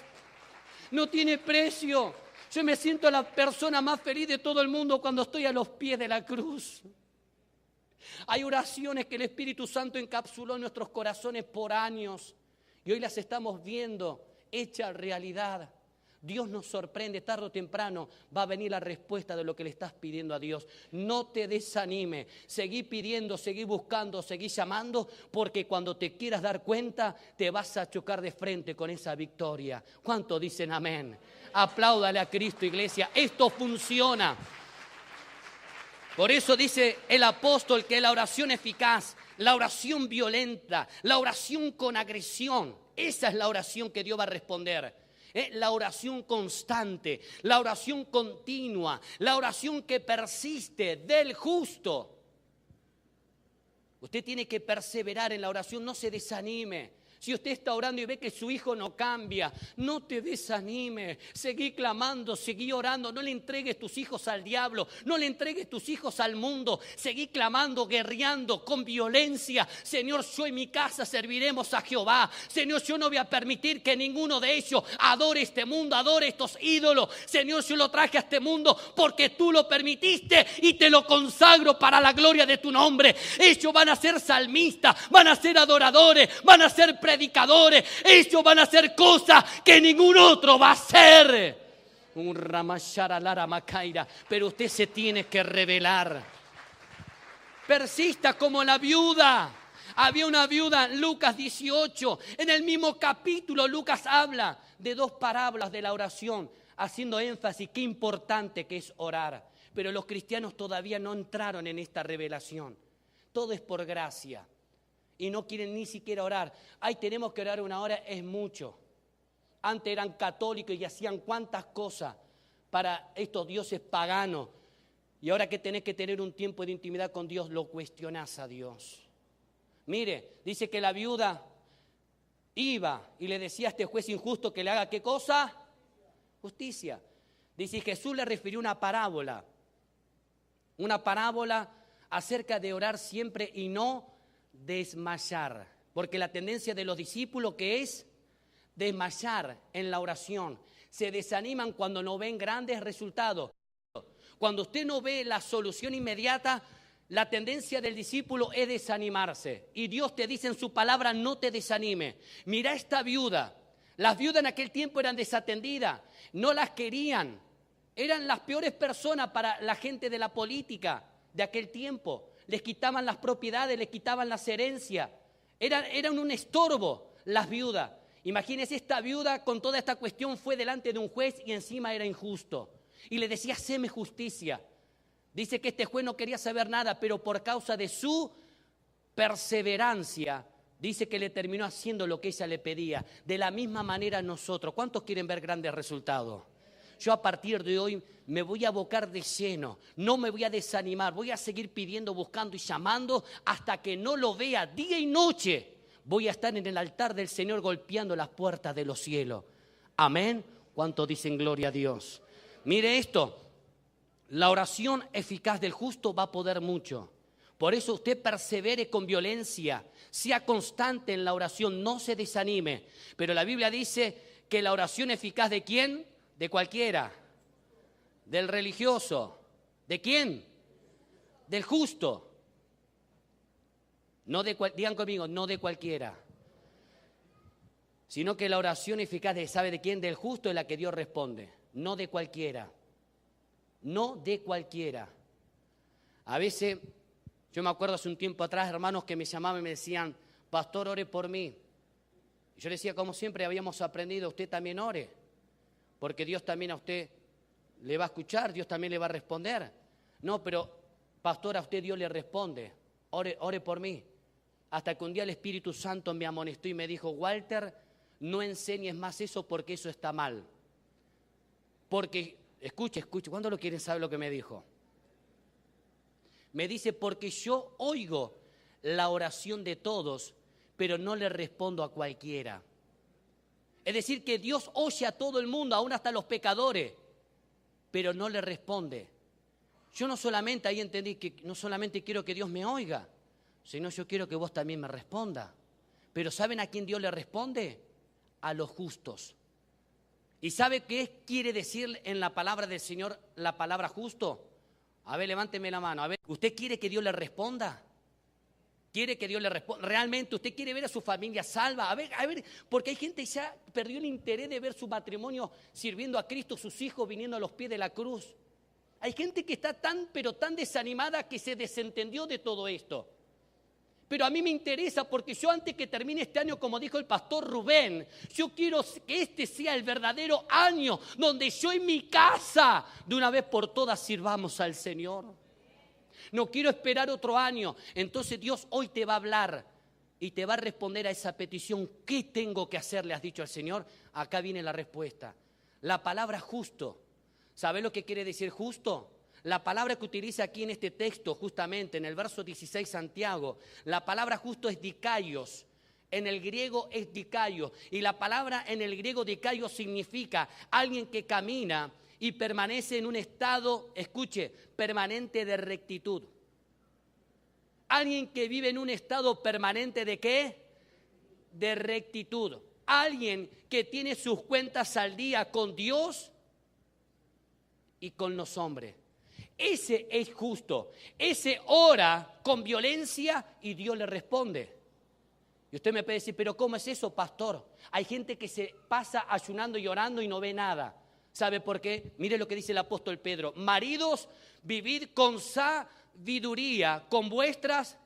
No tiene precio. Yo me siento la persona más feliz de todo el mundo cuando estoy a los pies de la cruz. Hay oraciones que el Espíritu Santo encapsuló en nuestros corazones por años y hoy las estamos viendo hechas realidad. Dios nos sorprende, tarde o temprano va a venir la respuesta de lo que le estás pidiendo a Dios. No te desanime, seguí pidiendo, seguí buscando, seguí llamando, porque cuando te quieras dar cuenta te vas a chocar de frente con esa victoria. ¿Cuántos dicen amén? Apláudale a Cristo, iglesia, esto funciona. Por eso dice el apóstol que la oración eficaz, la oración violenta, la oración con agresión, esa es la oración que Dios va a responder. La oración constante, la oración continua, la oración que persiste del justo. Usted tiene que perseverar en la oración, no se desanime. Si usted está orando y ve que su hijo no cambia, no te desanime. Seguí clamando, seguí orando. No le entregues tus hijos al diablo, no le entregues tus hijos al mundo. Seguí clamando, guerreando con violencia. Señor, yo y mi casa serviremos a Jehová. Señor, yo no voy a permitir que ninguno de ellos adore este mundo, adore estos ídolos. Señor, yo lo traje a este mundo porque tú lo permitiste y te lo consagro para la gloria de tu nombre. Ellos van a ser salmistas, van a ser adoradores, van a ser predicadores, ellos van a hacer cosas que ningún otro va a hacer. Un ramashara lara macaira, pero usted se tiene que revelar. Persista como la viuda. Había una viuda en Lucas 18. En el mismo capítulo Lucas habla de dos parábolas de la oración, haciendo énfasis qué importante que es orar. Pero los cristianos todavía no entraron en esta revelación. Todo es por gracia. Y no quieren ni siquiera orar. Ay, tenemos que orar una hora, es mucho. Antes eran católicos y hacían cuantas cosas para estos dioses paganos. Y ahora que tenés que tener un tiempo de intimidad con Dios, lo cuestionás a Dios. Mire, dice que la viuda iba y le decía a este juez injusto que le haga ¿qué cosa? Justicia. Dice, Jesús le refirió una parábola acerca de orar siempre y no desmayar, porque la tendencia de los discípulos que es desmayar en la oración, se desaniman cuando no ven grandes resultados. Cuando usted no ve la solución inmediata, la tendencia del discípulo es desanimarse, y Dios te dice en su palabra, no te desanime. Mira esta viuda. Las viudas en aquel tiempo eran desatendidas, no las querían, eran las peores personas para la gente de la política de aquel tiempo. Les quitaban las propiedades, les quitaban las herencias. Eran un estorbo las viudas. Imagínense, esta viuda con toda esta cuestión fue delante de un juez y encima era injusto. Y le decía, haceme justicia. Dice que este juez no quería saber nada, pero por causa de su perseverancia, dice que le terminó haciendo lo que ella le pedía. De la misma manera nosotros. ¿Cuántos quieren ver grandes resultados? Yo a partir de hoy me voy a abocar de lleno, no me voy a desanimar, voy a seguir pidiendo, buscando y llamando hasta que no lo vea día y noche. Voy a estar en el altar del Señor golpeando las puertas de los cielos. Amén. ¿Cuántos dicen gloria a Dios? Mire esto, la oración eficaz del justo va a poder mucho. Por eso usted persevere con violencia, sea constante en la oración, no se desanime. Pero la Biblia dice que la oración eficaz ¿de quién? De cualquiera, del religioso. ¿De quién? Del justo. No digan conmigo, no de cualquiera. Sino que la oración eficaz ¿sabe de quién? Del justo es la que Dios responde. No de cualquiera. No de cualquiera. A veces, yo me acuerdo hace un tiempo atrás, hermanos que me llamaban y me decían, pastor, ore por mí. Y yo le decía, como siempre habíamos aprendido, usted también ore. Porque Dios también a usted le va a escuchar, Dios también le va a responder. No, pero pastor, a usted Dios le responde. Ore por mí. Hasta que un día el Espíritu Santo me amonestó y me dijo, Walter, no enseñes más eso porque eso está mal. Porque, escuche, ¿cuándo lo quieren saber lo que me dijo? Me dice, porque yo oigo la oración de todos, pero no le respondo a cualquiera. Es decir, que Dios oye a todo el mundo, aún hasta a los pecadores, pero no le responde. Yo no solamente, ahí entendí que no solamente quiero que Dios me oiga, sino yo quiero que vos también me responda. Pero ¿saben a quién Dios le responde? A los justos. ¿Y sabe qué quiere decir en la palabra del Señor la palabra justo? A ver, levánteme la mano. A ver, ¿usted quiere que Dios le responda? ¿Quiere que Dios le responda? ¿Realmente usted quiere ver a su familia salva? A ver, porque hay gente que ya perdió el interés de ver su matrimonio sirviendo a Cristo, sus hijos viniendo a los pies de la cruz. Hay gente que está pero tan desanimada que se desentendió de todo esto. Pero a mí me interesa porque yo antes que termine este año, como dijo el pastor Rubén, yo quiero que este sea el verdadero año donde yo y mi casa de una vez por todas sirvamos al Señor. No quiero esperar otro año. Entonces Dios hoy te va a hablar y te va a responder a esa petición. ¿Qué tengo que hacer? Le has dicho al Señor. Acá viene la respuesta. La palabra justo. ¿Sabes lo que quiere decir justo? La palabra que utiliza aquí en este texto, justamente en el verso 16, Santiago, la palabra justo es dikaios. En el griego es dikaios. Y la palabra en el griego dikaios significa alguien que camina y permanece en un estado, escuche, permanente de rectitud. Alguien que vive en un estado permanente ¿de qué? De rectitud. Alguien que tiene sus cuentas al día con Dios y con los hombres. Ese es justo. Ese ora con violencia y Dios le responde. Y usted me puede decir, ¿pero cómo es eso, pastor? Hay gente que se pasa ayunando y orando y no ve nada. ¿Sabe por qué? Mire lo que dice el apóstol Pedro. Maridos, vivid con sabiduría con vuestras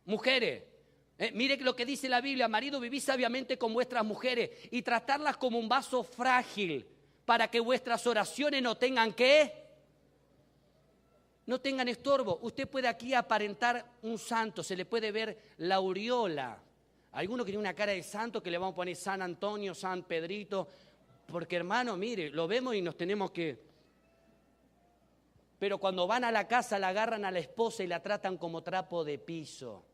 mujeres. Mire lo que dice la Biblia. Marido, vivid sabiamente con vuestras mujeres y tratarlas como un vaso frágil para que vuestras oraciones no tengan ¿qué? No tengan estorbo. Usted puede aquí aparentar un santo, se le puede ver la aureola. Alguno que tiene una cara de santo que le vamos a poner San Antonio, San Pedrito. Porque hermano, mire, lo vemos y nos tenemos que... Pero cuando van a la casa la agarran a la esposa y la tratan como trapo de piso.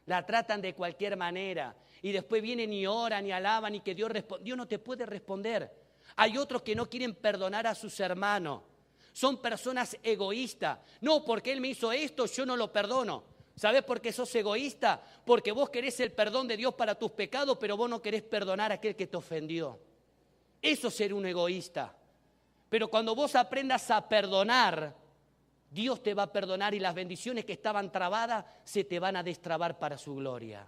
La tratan de cualquier manera. Y después vienen y oran y alaban y que Dios responde. Dios no te puede responder. Hay otros que no quieren perdonar a sus hermanos. Son personas egoístas. No, porque él me hizo esto, yo no lo perdono. ¿Sabés por qué sos egoísta? Porque vos querés el perdón de Dios para tus pecados, pero vos no querés perdonar a aquel que te ofendió. Eso es ser un egoísta. Pero cuando vos aprendas a perdonar, Dios te va a perdonar y las bendiciones que estaban trabadas se te van a destrabar para su gloria.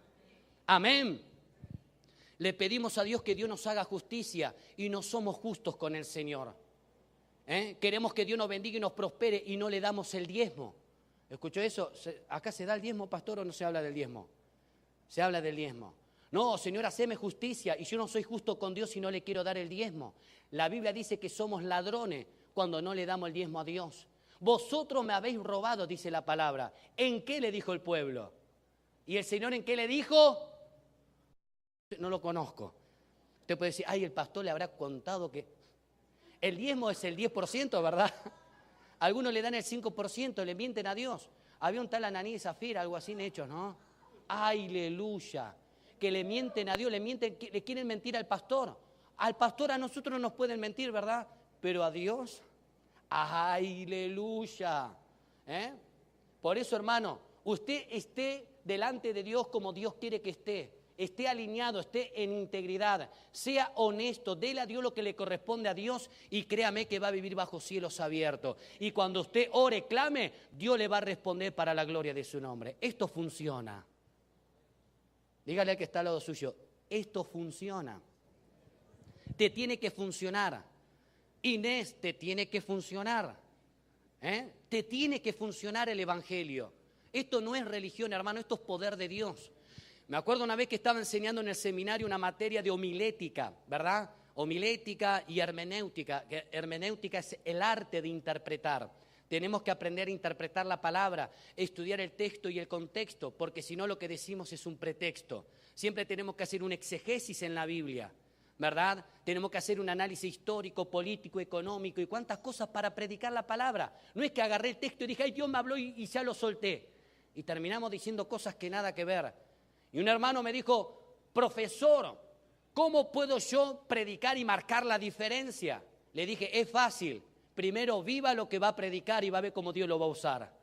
Amén. Le pedimos a Dios que Dios nos haga justicia y no somos justos con el Señor. Queremos que Dios nos bendiga y nos prospere y no le damos el diezmo. ¿Escuchó eso? ¿Acá se da el diezmo, pastor, o no se habla del diezmo? Se habla del diezmo. No, Señor, haceme justicia y yo no soy justo con Dios y no le quiero dar el diezmo. La Biblia dice que somos ladrones cuando no le damos el diezmo a Dios. Vosotros me habéis robado, dice la palabra. ¿En qué le dijo el pueblo? ¿Y el Señor en qué le dijo? No lo conozco. Usted puede decir, ay, el pastor le habrá contado que... El diezmo es el 10%, ¿verdad? Algunos le dan el 5%, le mienten a Dios. Había un tal Ananí y Zafira, algo así en Hechos, ¿no? ¡Aleluya! Que le mienten a Dios, le quieren mentir al pastor. Al pastor a nosotros nos pueden mentir, ¿verdad? Pero a Dios, ¡aleluya! Por eso, hermano, usted esté delante de Dios como Dios quiere que esté alineado, esté en integridad, sea honesto, déle a Dios lo que le corresponde a Dios y créame que va a vivir bajo cielos abiertos. Y cuando usted ore, clame, Dios le va a responder para la gloria de su nombre. Esto funciona. Dígale al que está al lado suyo, esto funciona. Te tiene que funcionar. Inés, te tiene que funcionar. Te tiene que funcionar el Evangelio. Esto no es religión, hermano, esto es poder de Dios. Me acuerdo una vez que estaba enseñando en el seminario una materia de homilética, ¿verdad? Homilética y hermenéutica. Hermenéutica es el arte de interpretar. Tenemos que aprender a interpretar la palabra, estudiar el texto y el contexto, porque si no lo que decimos es un pretexto. Siempre tenemos que hacer un exegesis en la Biblia, ¿verdad? Tenemos que hacer un análisis histórico, político, económico y cuántas cosas para predicar la palabra. No es que agarré el texto y dije, ay, Dios me habló y ya lo solté. Y terminamos diciendo cosas que nada que ver. Y un hermano me dijo, profesor, ¿Cómo puedo yo predicar y marcar la diferencia? Le dije, es fácil. Primero viva lo que va a predicar y va a ver cómo Dios lo va a usar.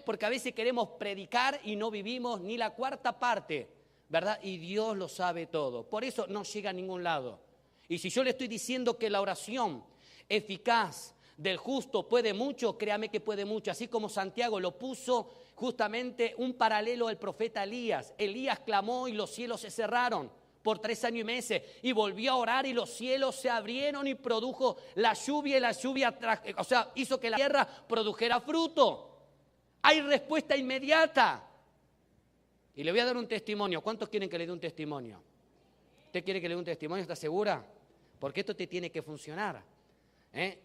Porque a veces queremos predicar y no vivimos ni la cuarta parte, ¿verdad? Y Dios lo sabe todo. Por eso no llega a ningún lado. Y si yo le estoy diciendo que la oración eficaz del justo puede mucho, créame que puede mucho. Así como Santiago lo puso justamente un paralelo al profeta Elías. Elías clamó y los cielos se cerraron por 3 años y meses, y volvió a orar y los cielos se abrieron y produjo la lluvia, y la lluvia hizo que la tierra produjera fruto. Hay respuesta inmediata. Y le voy a dar un testimonio. ¿Cuántos quieren que le dé un testimonio? ¿Usted quiere que le dé un testimonio? ¿Está segura? Porque esto te tiene que funcionar.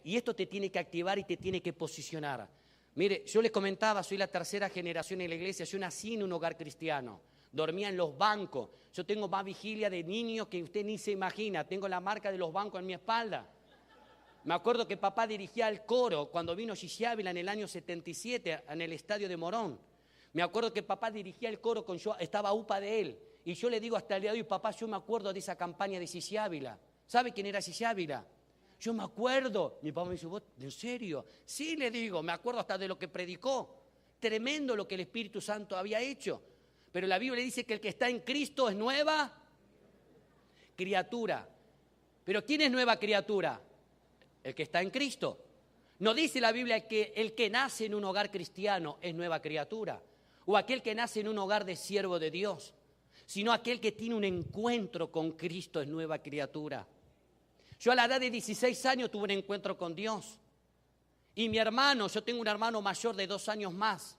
Y esto te tiene que activar y te tiene que posicionar. Mire, yo les comentaba, soy la 3ª generación en la iglesia. Yo nací en un hogar cristiano. Dormía en los bancos. Yo tengo más vigilia de niños que usted ni se imagina. Tengo la marca de los bancos en mi espalda. Me acuerdo que papá dirigía el coro cuando vino Gigi Ávila en el año 77 en el estadio de Morón. Me acuerdo que papá dirigía el coro, estaba UPA de él. Y yo le digo hasta el día de hoy, papá, yo me acuerdo de esa campaña de Gigi Ávila. ¿Sabe quién era Gigi Ávila? Yo me acuerdo. Mi papá me dice, ¿vos, en serio? Sí, le digo, me acuerdo hasta de lo que predicó. Tremendo lo que el Espíritu Santo había hecho. Pero la Biblia dice que el que está en Cristo es nueva criatura. ¿Pero quién es nueva criatura? El que está en Cristo. No dice la Biblia que el que nace en un hogar cristiano es nueva criatura, o aquel que nace en un hogar de siervo de Dios, sino aquel que tiene un encuentro con Cristo es nueva criatura. Yo a la edad de 16 años tuve un encuentro con Dios. Y mi hermano, yo tengo un hermano mayor de 2 años más,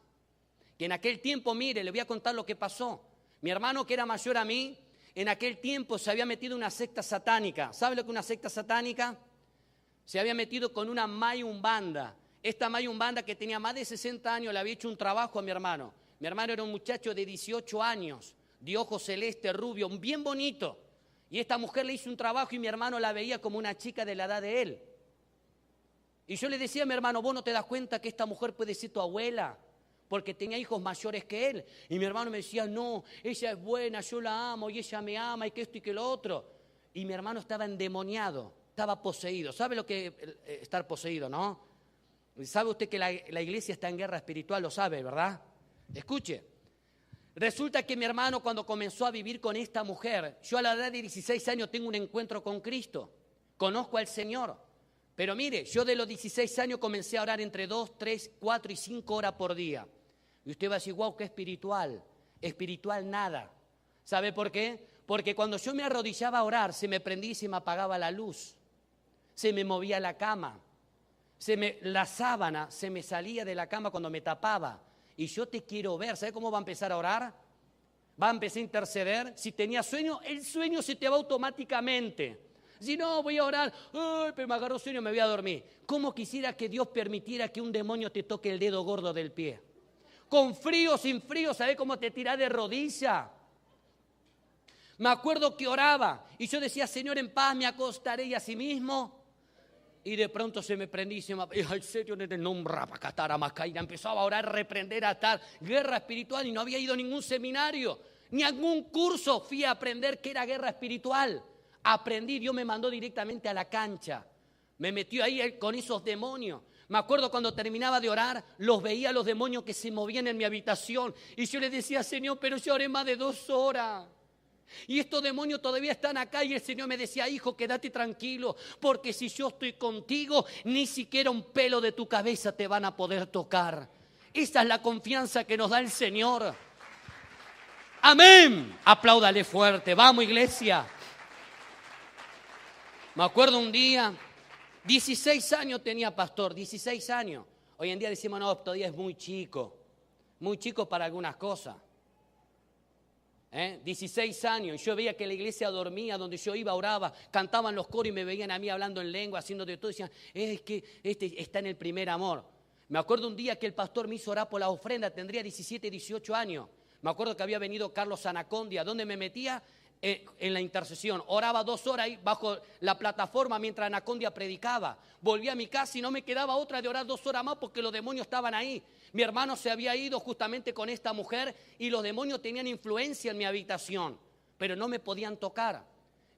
que en aquel tiempo, mire, le voy a contar lo que pasó. Mi hermano, que era mayor a mí, en aquel tiempo se había metido en una secta satánica. ¿Sabe lo que es una secta satánica? Se había metido con una mayumbanda. Esta mayumbanda, que tenía más de 60 años, le había hecho un trabajo a mi hermano. Mi hermano era un muchacho de 18 años, de ojos celeste, rubio, bien bonito. Y esta mujer le hizo un trabajo y mi hermano la veía como una chica de la edad de él. Y yo le decía a mi hermano, ¿vos no te das cuenta que esta mujer puede ser tu abuela? Porque tenía hijos mayores que él. Y mi hermano me decía, no, ella es buena, yo la amo, y ella me ama, y que esto y que lo otro. Y mi hermano estaba endemoniado, estaba poseído. ¿Sabe lo que es estar poseído, no? ¿Sabe usted que la iglesia está en guerra espiritual? Lo sabe, ¿verdad? Escuche. Resulta que mi hermano, cuando comenzó a vivir con esta mujer, yo a la edad de 16 años tengo un encuentro con Cristo. Conozco al Señor. Pero mire, yo de los 16 años comencé a orar entre 2, 3, 4 y 5 horas por día. Y usted va a decir, wow, qué espiritual. Espiritual nada. ¿Sabe por qué? Porque cuando yo me arrodillaba a orar, se me prendía y se me apagaba la luz. Se me movía la cama. La sábana se me salía de la cama cuando me tapaba. Y yo te quiero ver. ¿Sabe cómo va a empezar a orar? Va a empezar a interceder. Si tenía sueño, el sueño se te va automáticamente. Si no, voy a orar, ay, pero me agarró sueño, me voy a dormir. ¿Cómo quisiera que Dios permitiera que un demonio te toque el dedo gordo del pie? Con frío, sin frío, ¿sabes cómo te tirás de rodilla? Me acuerdo que oraba y yo decía, Señor, en paz me acostaré, y así mismo. Y de pronto se me prendí y se me... Ay, Señor, en el nombre de empezaba a orar, reprender, a tal guerra espiritual, y no había ido a ningún seminario, ni a ningún curso. Fui a aprender qué era guerra espiritual. Aprendí, Dios me mandó directamente a la cancha. Me metió ahí con esos demonios. Me acuerdo cuando terminaba de orar, los veía los demonios que se movían en mi habitación. Y yo le decía, Señor, pero yo oré más de 2 horas. Y estos demonios todavía están acá. Y el Señor me decía, hijo, quédate tranquilo. Porque si yo estoy contigo, ni siquiera un pelo de tu cabeza te van a poder tocar. Esa es la confianza que nos da el Señor. Amén. Apláudale fuerte. Vamos, iglesia. Me acuerdo un día, 16 años tenía pastor, 16 años. Hoy en día decimos, no, todavía es muy chico para algunas cosas. 16 años, yo veía que la iglesia dormía, donde yo iba, oraba, cantaban los coros y me veían a mí hablando en lengua, haciendo de todo, y decían, es que este está en el primer amor. Me acuerdo un día que el pastor me hizo orar por la ofrenda, tendría 17, 18 años. Me acuerdo que había venido Carlos Anacondia, ¿dónde me metía? En la intercesión. Oraba 2 horas ahí bajo la plataforma mientras Anacondia predicaba. Volví a mi casa y no me quedaba otra de orar 2 horas más porque los demonios estaban ahí. Mi hermano se había ido justamente con esta mujer y los demonios tenían influencia en mi habitación, pero no me podían tocar.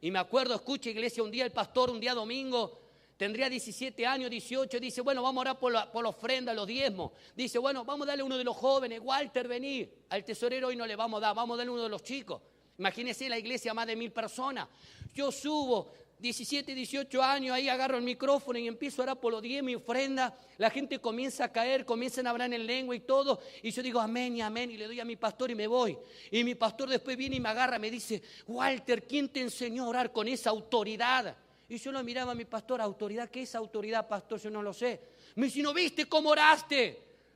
Y me acuerdo, escucha iglesia, un día el pastor, un día domingo, tendría 17 años, 18, dice, bueno, vamos a orar por la ofrenda, los diezmos. Dice, bueno, vamos a darle a uno de los jóvenes, Walter, vení. Al tesorero hoy no le vamos a dar, vamos a darle a uno de los chicos. Imagínense la iglesia, más de 1000 personas. Yo subo, 17, 18 años, ahí agarro el micrófono y empiezo a orar por los diezmos y ofrenda. La gente comienza a caer, comienzan a hablar en lengua y todo. Y yo digo amén y amén y le doy a mi pastor y me voy. Y mi pastor después viene y me agarra, me dice, Walter, ¿quién te enseñó a orar con esa autoridad? Y yo lo miraba a mi pastor, ¿autoridad? ¿Qué es autoridad, pastor? Yo no lo sé. Me dice, ¿no viste cómo oraste?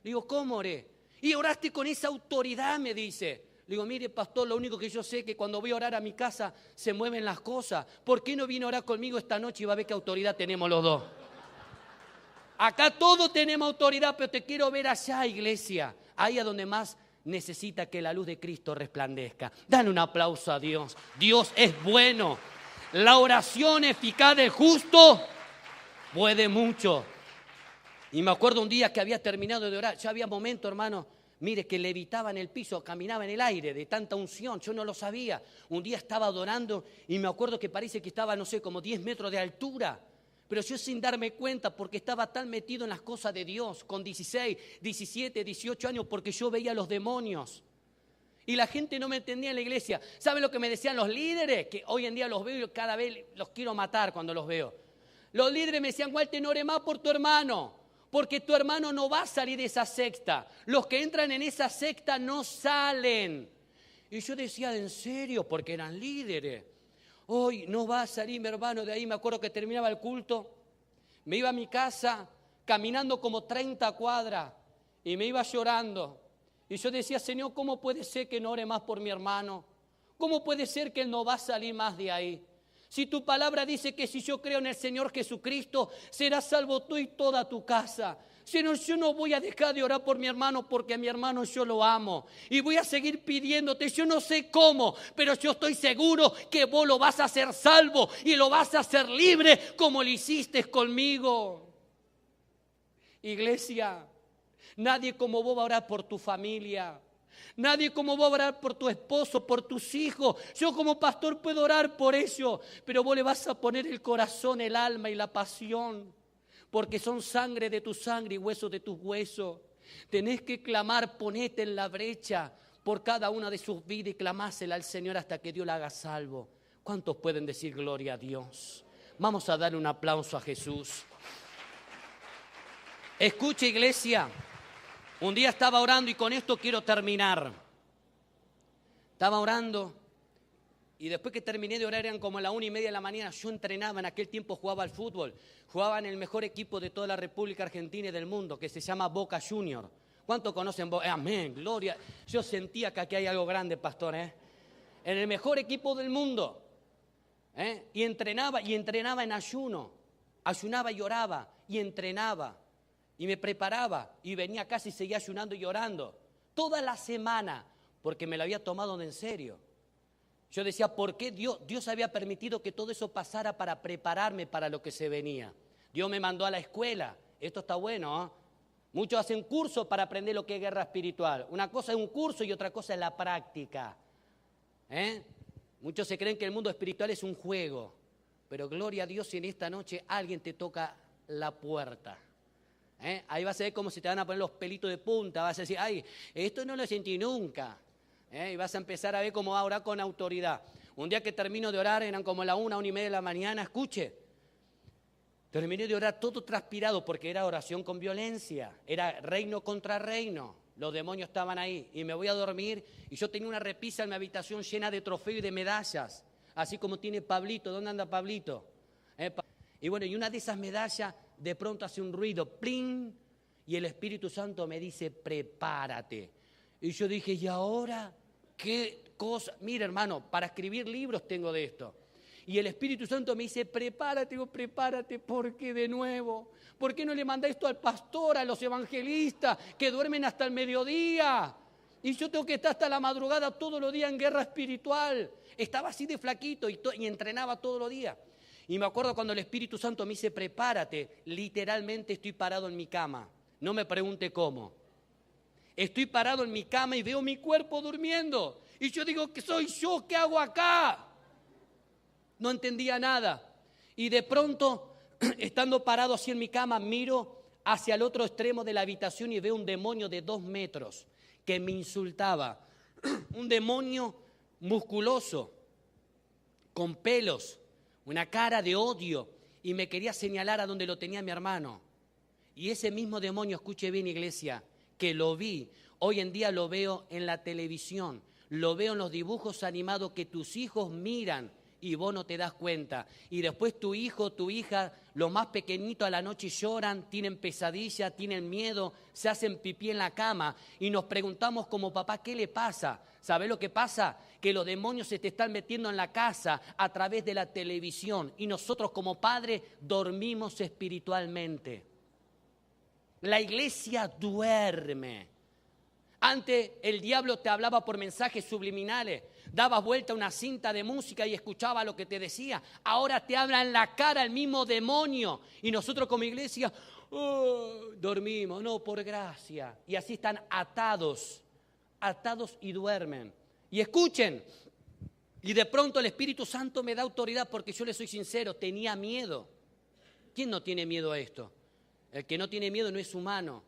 Le digo, ¿cómo oré? Y oraste con esa autoridad, me dice. Le digo, mire, pastor, lo único que yo sé es que cuando voy a orar a mi casa se mueven las cosas. ¿Por qué no viene a orar conmigo esta noche y va a ver qué autoridad tenemos los dos? Acá todos tenemos autoridad, pero te quiero ver allá, iglesia. Ahí es donde más necesita que la luz de Cristo resplandezca. Dale un aplauso a Dios. Dios es bueno. La oración eficaz del justo puede mucho. Y me acuerdo un día que había terminado de orar. Ya había momentos, hermano, mire, que levitaba en el piso, caminaba en el aire de tanta unción. Yo no lo sabía. Un día estaba adorando y me acuerdo que parece que estaba, no sé, como 10 metros de altura. Pero yo sin darme cuenta, porque estaba tan metido en las cosas de Dios, con 16, 17, 18 años, porque yo veía a los demonios. Y la gente no me entendía en la iglesia. ¿Saben lo que me decían los líderes? Que hoy en día los veo y cada vez los quiero matar cuando los veo. Los líderes me decían, Walter, no ore más por tu hermano, porque tu hermano no va a salir de esa secta. Los que entran en esa secta no salen. Y yo decía, ¿en serio? Porque eran líderes. Hoy no va a salir mi hermano de ahí. Me acuerdo que terminaba el culto, me iba a mi casa caminando como 30 cuadras y me iba llorando. Y yo decía, Señor, ¿cómo puede ser que no ore más por mi hermano? ¿Cómo puede ser que él no va a salir más de ahí? Si tu palabra dice que si yo creo en el Señor Jesucristo, serás salvo tú y toda tu casa. Señor, yo no voy a dejar de orar por mi hermano porque a mi hermano yo lo amo. Y voy a seguir pidiéndote, yo no sé cómo, pero yo estoy seguro que vos lo vas a hacer salvo y lo vas a hacer libre como lo hiciste conmigo. Iglesia, nadie como vos va a orar por tu familia. Nadie como vos va a orar por tu esposo, por tus hijos. Yo como pastor puedo orar por ellos, pero vos le vas a poner el corazón, el alma y la pasión, porque son sangre de tu sangre y huesos de tus huesos. Tenés que clamar, ponete en la brecha por cada una de sus vidas y clamásela al Señor hasta que Dios la haga salvo. ¿Cuántos pueden decir gloria a Dios? Vamos a dar un aplauso a Jesús. Escucha, iglesia. Un día estaba orando y con esto quiero terminar. Estaba orando y después que terminé de orar eran como las 1:30 de la mañana. Yo entrenaba, en aquel tiempo jugaba al fútbol. Jugaba en el mejor equipo de toda la República Argentina y del mundo, que se llama Boca Junior. ¿Cuántos conocen Boca? Amén, gloria. Yo sentía que aquí hay algo grande, pastor. En el mejor equipo del mundo. Y entrenaba en ayuno. Ayunaba y oraba y entrenaba. Y me preparaba y venía casi y seguía ayunando y llorando. Toda la semana, porque me lo había tomado en serio. Yo decía, ¿por qué Dios había permitido que todo eso pasara para prepararme para lo que se venía? Dios me mandó a la escuela. Esto está bueno, ¿eh? Muchos hacen cursos para aprender lo que es guerra espiritual. Una cosa es un curso y otra cosa es la práctica. Muchos se creen que el mundo espiritual es un juego. Pero gloria a Dios si en esta noche alguien te toca la puerta. Ahí vas a ver cómo se te van a poner los pelitos de punta, vas a decir, ay, esto no lo sentí nunca. Y vas a empezar a ver cómo va a orar con autoridad. Un día que termino de orar, eran como las 1:30 de la mañana, escuche. Terminé de orar todo transpirado porque era oración con violencia, era reino contra reino. Los demonios estaban ahí y me voy a dormir y yo tenía una repisa en mi habitación llena de trofeos y de medallas, así como tiene Pablito. ¿Dónde anda Pablito? Y bueno, y una de esas medallas de pronto hace un ruido, ¡plin! Y el Espíritu Santo me dice, prepárate. Y yo dije, ¿y ahora qué cosa? Mira, hermano, para escribir libros tengo de esto. Y el Espíritu Santo me dice, prepárate, prepárate, porque de nuevo, ¿por qué no le mandás esto al pastor, a los evangelistas, que duermen hasta el mediodía? Y yo tengo que estar hasta la madrugada todos los días en guerra espiritual. Estaba así de flaquito y entrenaba todos los días. Y me acuerdo cuando el Espíritu Santo me dice, prepárate, literalmente estoy parado en mi cama. No me pregunte cómo. Estoy parado en mi cama y veo mi cuerpo durmiendo. Y yo digo, ¿qué soy yo? ¿Qué hago acá? no entendía nada. Y de pronto, estando parado así en mi cama, miro hacia el otro extremo de la habitación y veo un demonio de 2 metros que me insultaba. Un demonio musculoso, con pelos, una cara de odio, y me quería señalar a donde lo tenía mi hermano. Y ese mismo demonio, escuche bien, iglesia, que lo vi, hoy en día lo veo en la televisión, lo veo en los dibujos animados que tus hijos miran y vos no te das cuenta. Y después tu hijo, tu hija, los más pequeñitos a la noche lloran, tienen pesadillas, tienen miedo, se hacen pipí en la cama y nos preguntamos como papá, ¿qué le pasa? ¿Sabés lo que pasa? Que los demonios se te están metiendo en la casa a través de la televisión y nosotros como padres dormimos espiritualmente. La iglesia duerme. Antes el diablo te hablaba por mensajes subliminales, dabas vuelta a una cinta de música y escuchaba lo que te decía. Ahora te habla en la cara el mismo demonio y nosotros como iglesia dormimos, no, por gracia. Y así están atados y duermen. Y escuchen, y de pronto el Espíritu Santo me da autoridad porque yo le soy sincero, tenía miedo. ¿Quién no tiene miedo a esto? El que no tiene miedo no es humano.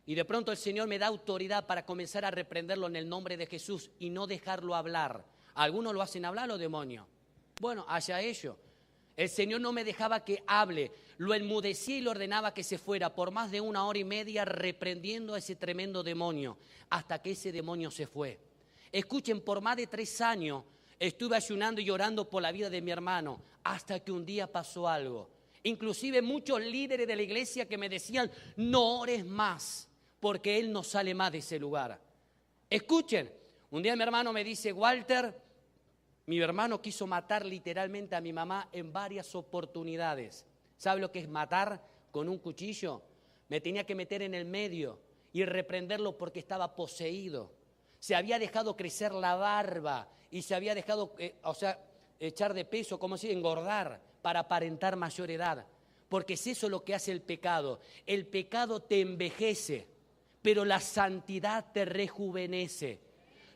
Y de pronto el Señor me da autoridad para comenzar a reprenderlo en el nombre de Jesús y no dejarlo hablar. Algunos lo hacen hablar los demonios. Bueno, allá ellos. El Señor no me dejaba que hable. Lo enmudecía y le ordenaba que se fuera por más de 1 hora y media reprendiendo a ese tremendo demonio hasta que ese demonio se fue. Escuchen, por más de 3 años estuve ayunando y orando por la vida de mi hermano hasta que un día pasó algo. Inclusive muchos líderes de la iglesia que me decían, no ores más, porque él no sale más de ese lugar. Escuchen, un día mi hermano me dice, Walter, mi hermano quiso matar literalmente a mi mamá en varias oportunidades. ¿Sabe lo que es matar con un cuchillo? Me tenía que meter en el medio y reprenderlo porque estaba poseído. Se había dejado crecer la barba y se había dejado, echar de peso, como si engordar, para aparentar mayor edad. Porque es eso lo que hace el pecado. El pecado te envejece, pero la santidad te rejuvenece.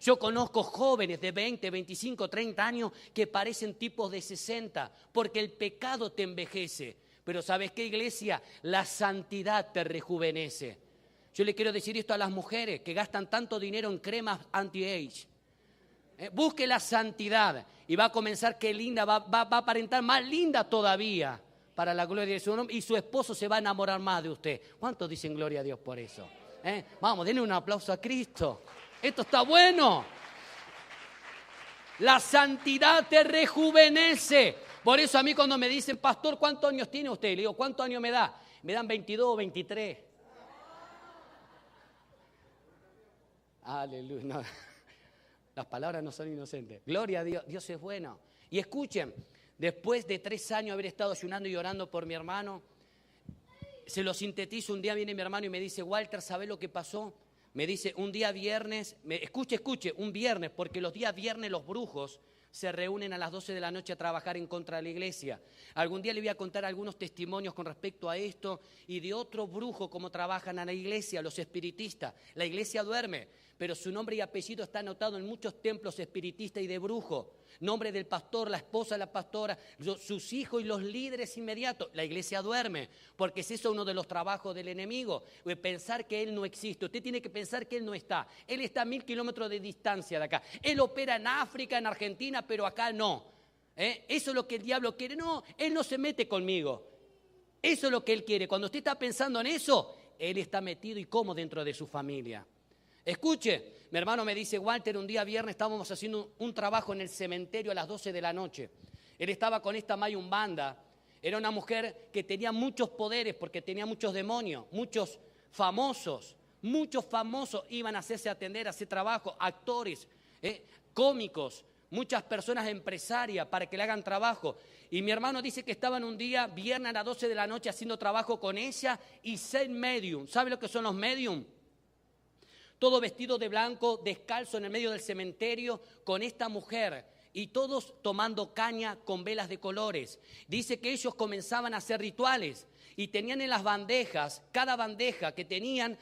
Yo conozco jóvenes de 20, 25, 30 años que parecen tipos de 60, porque el pecado te envejece. Pero ¿sabes qué, iglesia? La santidad te rejuvenece. Yo le quiero decir esto a las mujeres que gastan tanto dinero en cremas anti-age. Busque la santidad y va a comenzar que linda, va a aparentar más linda todavía para la gloria de su nombre y su esposo se va a enamorar más de usted. ¿Cuántos dicen gloria a Dios por eso? Vamos, denle un aplauso a Cristo. Esto está bueno. La santidad te rejuvenece. Por eso a mí cuando me dicen, pastor, ¿cuántos años tiene usted? Le digo, ¿cuántos años me da? Me dan 22 o 23. Aleluya. No. Las palabras no son inocentes. Gloria a Dios, Dios es bueno. Y escuchen, después de 3 años haber estado ayunando y orando por mi hermano, se lo sintetizo, un día viene mi hermano y me dice, Walter, ¿sabes lo que pasó? Me dice, un día viernes, escuche, un viernes, porque los días viernes los brujos se reúnen a las 12 de la noche a trabajar en contra de la iglesia. Algún día le voy a contar algunos testimonios con respecto a esto y de otros brujos cómo trabajan a la iglesia, los espiritistas. La iglesia duerme, pero su nombre y apellido está anotado en muchos templos espiritistas y de brujo. Nombre del pastor, la esposa de la pastora, sus hijos y los líderes inmediatos. La iglesia duerme, porque es eso uno de los trabajos del enemigo, pensar que Él no existe. Usted tiene que pensar que Él no está. Él está a 1000 kilómetros de distancia de acá. Él opera en África, en Argentina, pero acá no. Eso es lo que el diablo quiere. No, Él no se mete conmigo. Eso es lo que Él quiere. Cuando usted está pensando en eso, Él está metido y como dentro de su familia. Escuche, mi hermano me dice, Walter, un día viernes estábamos haciendo un trabajo en el cementerio a las 12 de la noche. Él estaba con esta mayumbanda. Era una mujer que tenía muchos poderes porque tenía muchos demonios, muchos famosos iban a hacerse atender a ese trabajo, actores, cómicos, muchas personas empresarias para que le hagan trabajo. Y mi hermano dice que estaban un día viernes a las 12 de la noche haciendo trabajo con ella y 6 medium. ¿Sabe lo que son los medium? Todo vestido de blanco, descalzo en el medio del cementerio con esta mujer y todos tomando caña con velas de colores. Dice que ellos comenzaban a hacer rituales y tenían en las bandejas, cada bandeja que tenían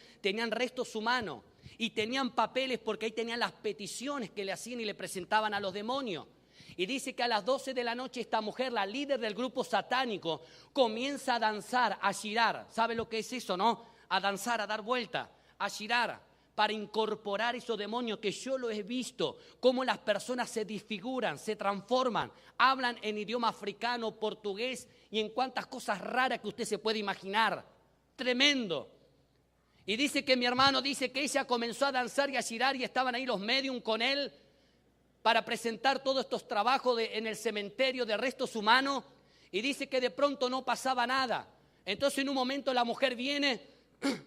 restos humanos y tenían papeles porque ahí tenían las peticiones que le hacían y le presentaban a los demonios. Y dice que a las 12 de la noche esta mujer, la líder del grupo satánico, comienza a danzar, a girar. ¿Sabe lo que es eso, no? A danzar, a dar vuelta, a girar, para incorporar esos demonios que yo lo he visto, cómo las personas se disfiguran, se transforman, hablan en idioma africano, portugués y en cuantas cosas raras que usted se puede imaginar. Tremendo. Y dice que mi hermano dice que ella comenzó a danzar y a girar y estaban ahí los médium con él para presentar todos estos trabajos en el cementerio de restos humanos, y dice que de pronto no pasaba nada. Entonces en un momento la mujer viene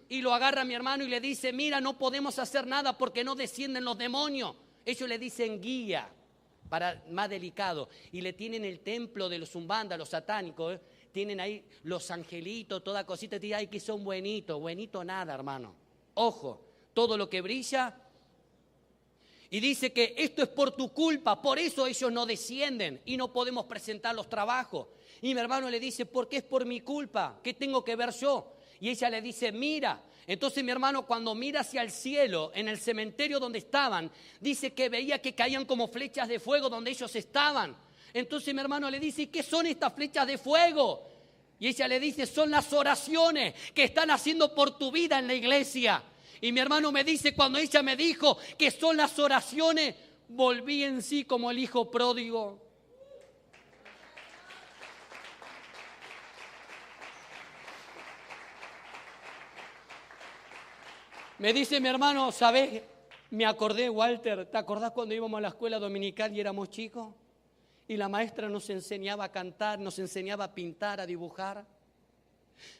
y lo agarra a mi hermano y le dice, mira, no podemos hacer nada porque no descienden los demonios. Ellos le dicen guía, para más delicado, y le tienen el templo de los umbandas, los satánicos, tienen ahí los angelitos, toda cosita, y dicen, ay, que son buenitos, buenito nada, hermano. Ojo, todo lo que brilla. Y dice que esto es por tu culpa, por eso ellos no descienden y no podemos presentar los trabajos. Y mi hermano le dice, ¿por qué es por mi culpa? ¿Qué tengo que ver yo? Y ella le dice, mira. Entonces mi hermano cuando mira hacia el cielo, en el cementerio donde estaban, dice que veía que caían como flechas de fuego donde ellos estaban. Entonces mi hermano le dice, ¿qué son estas flechas de fuego? Y ella le dice, son las oraciones que están haciendo por tu vida en la iglesia. Y mi hermano me dice, cuando ella me dijo que son las oraciones, volví en sí como el hijo pródigo. Me dice mi hermano, ¿sabes? Me acordé, Walter, ¿te acordás cuando íbamos a la escuela dominical y éramos chicos? Y la maestra nos enseñaba a cantar, nos enseñaba a pintar, a dibujar.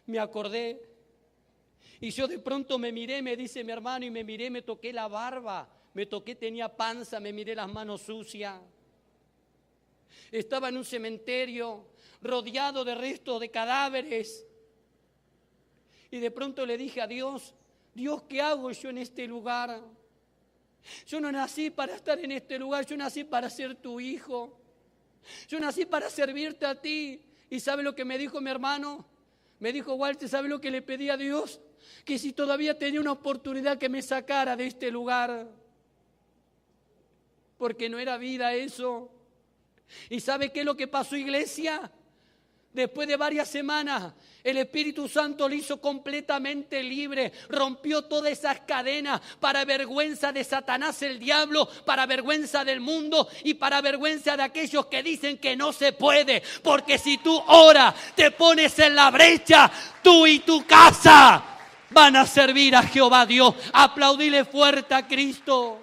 Me acordé. Y yo de pronto me miré, me dice mi hermano, y me miré, me toqué la barba, me toqué, tenía panza, me miré las manos sucias. Estaba en un cementerio rodeado de restos de cadáveres. Y de pronto le dije a Dios, Dios, ¿qué hago yo en este lugar? Yo no nací para estar en este lugar, yo nací para ser tu hijo. Yo nací para servirte a ti. ¿Y sabe lo que me dijo mi hermano? Me dijo, Walter, ¿sabe lo que le pedí a Dios? Que si todavía tenía una oportunidad que me sacara de este lugar. Porque no era vida eso. ¿Y sabe qué es lo que pasó, iglesia? Después de varias semanas, el Espíritu Santo lo hizo completamente libre, rompió todas esas cadenas para vergüenza de Satanás el diablo, para vergüenza del mundo y para vergüenza de aquellos que dicen que no se puede. Porque si tú oras, te pones en la brecha, tú y tu casa van a servir a Jehová Dios. Aplaudile fuerte a Cristo.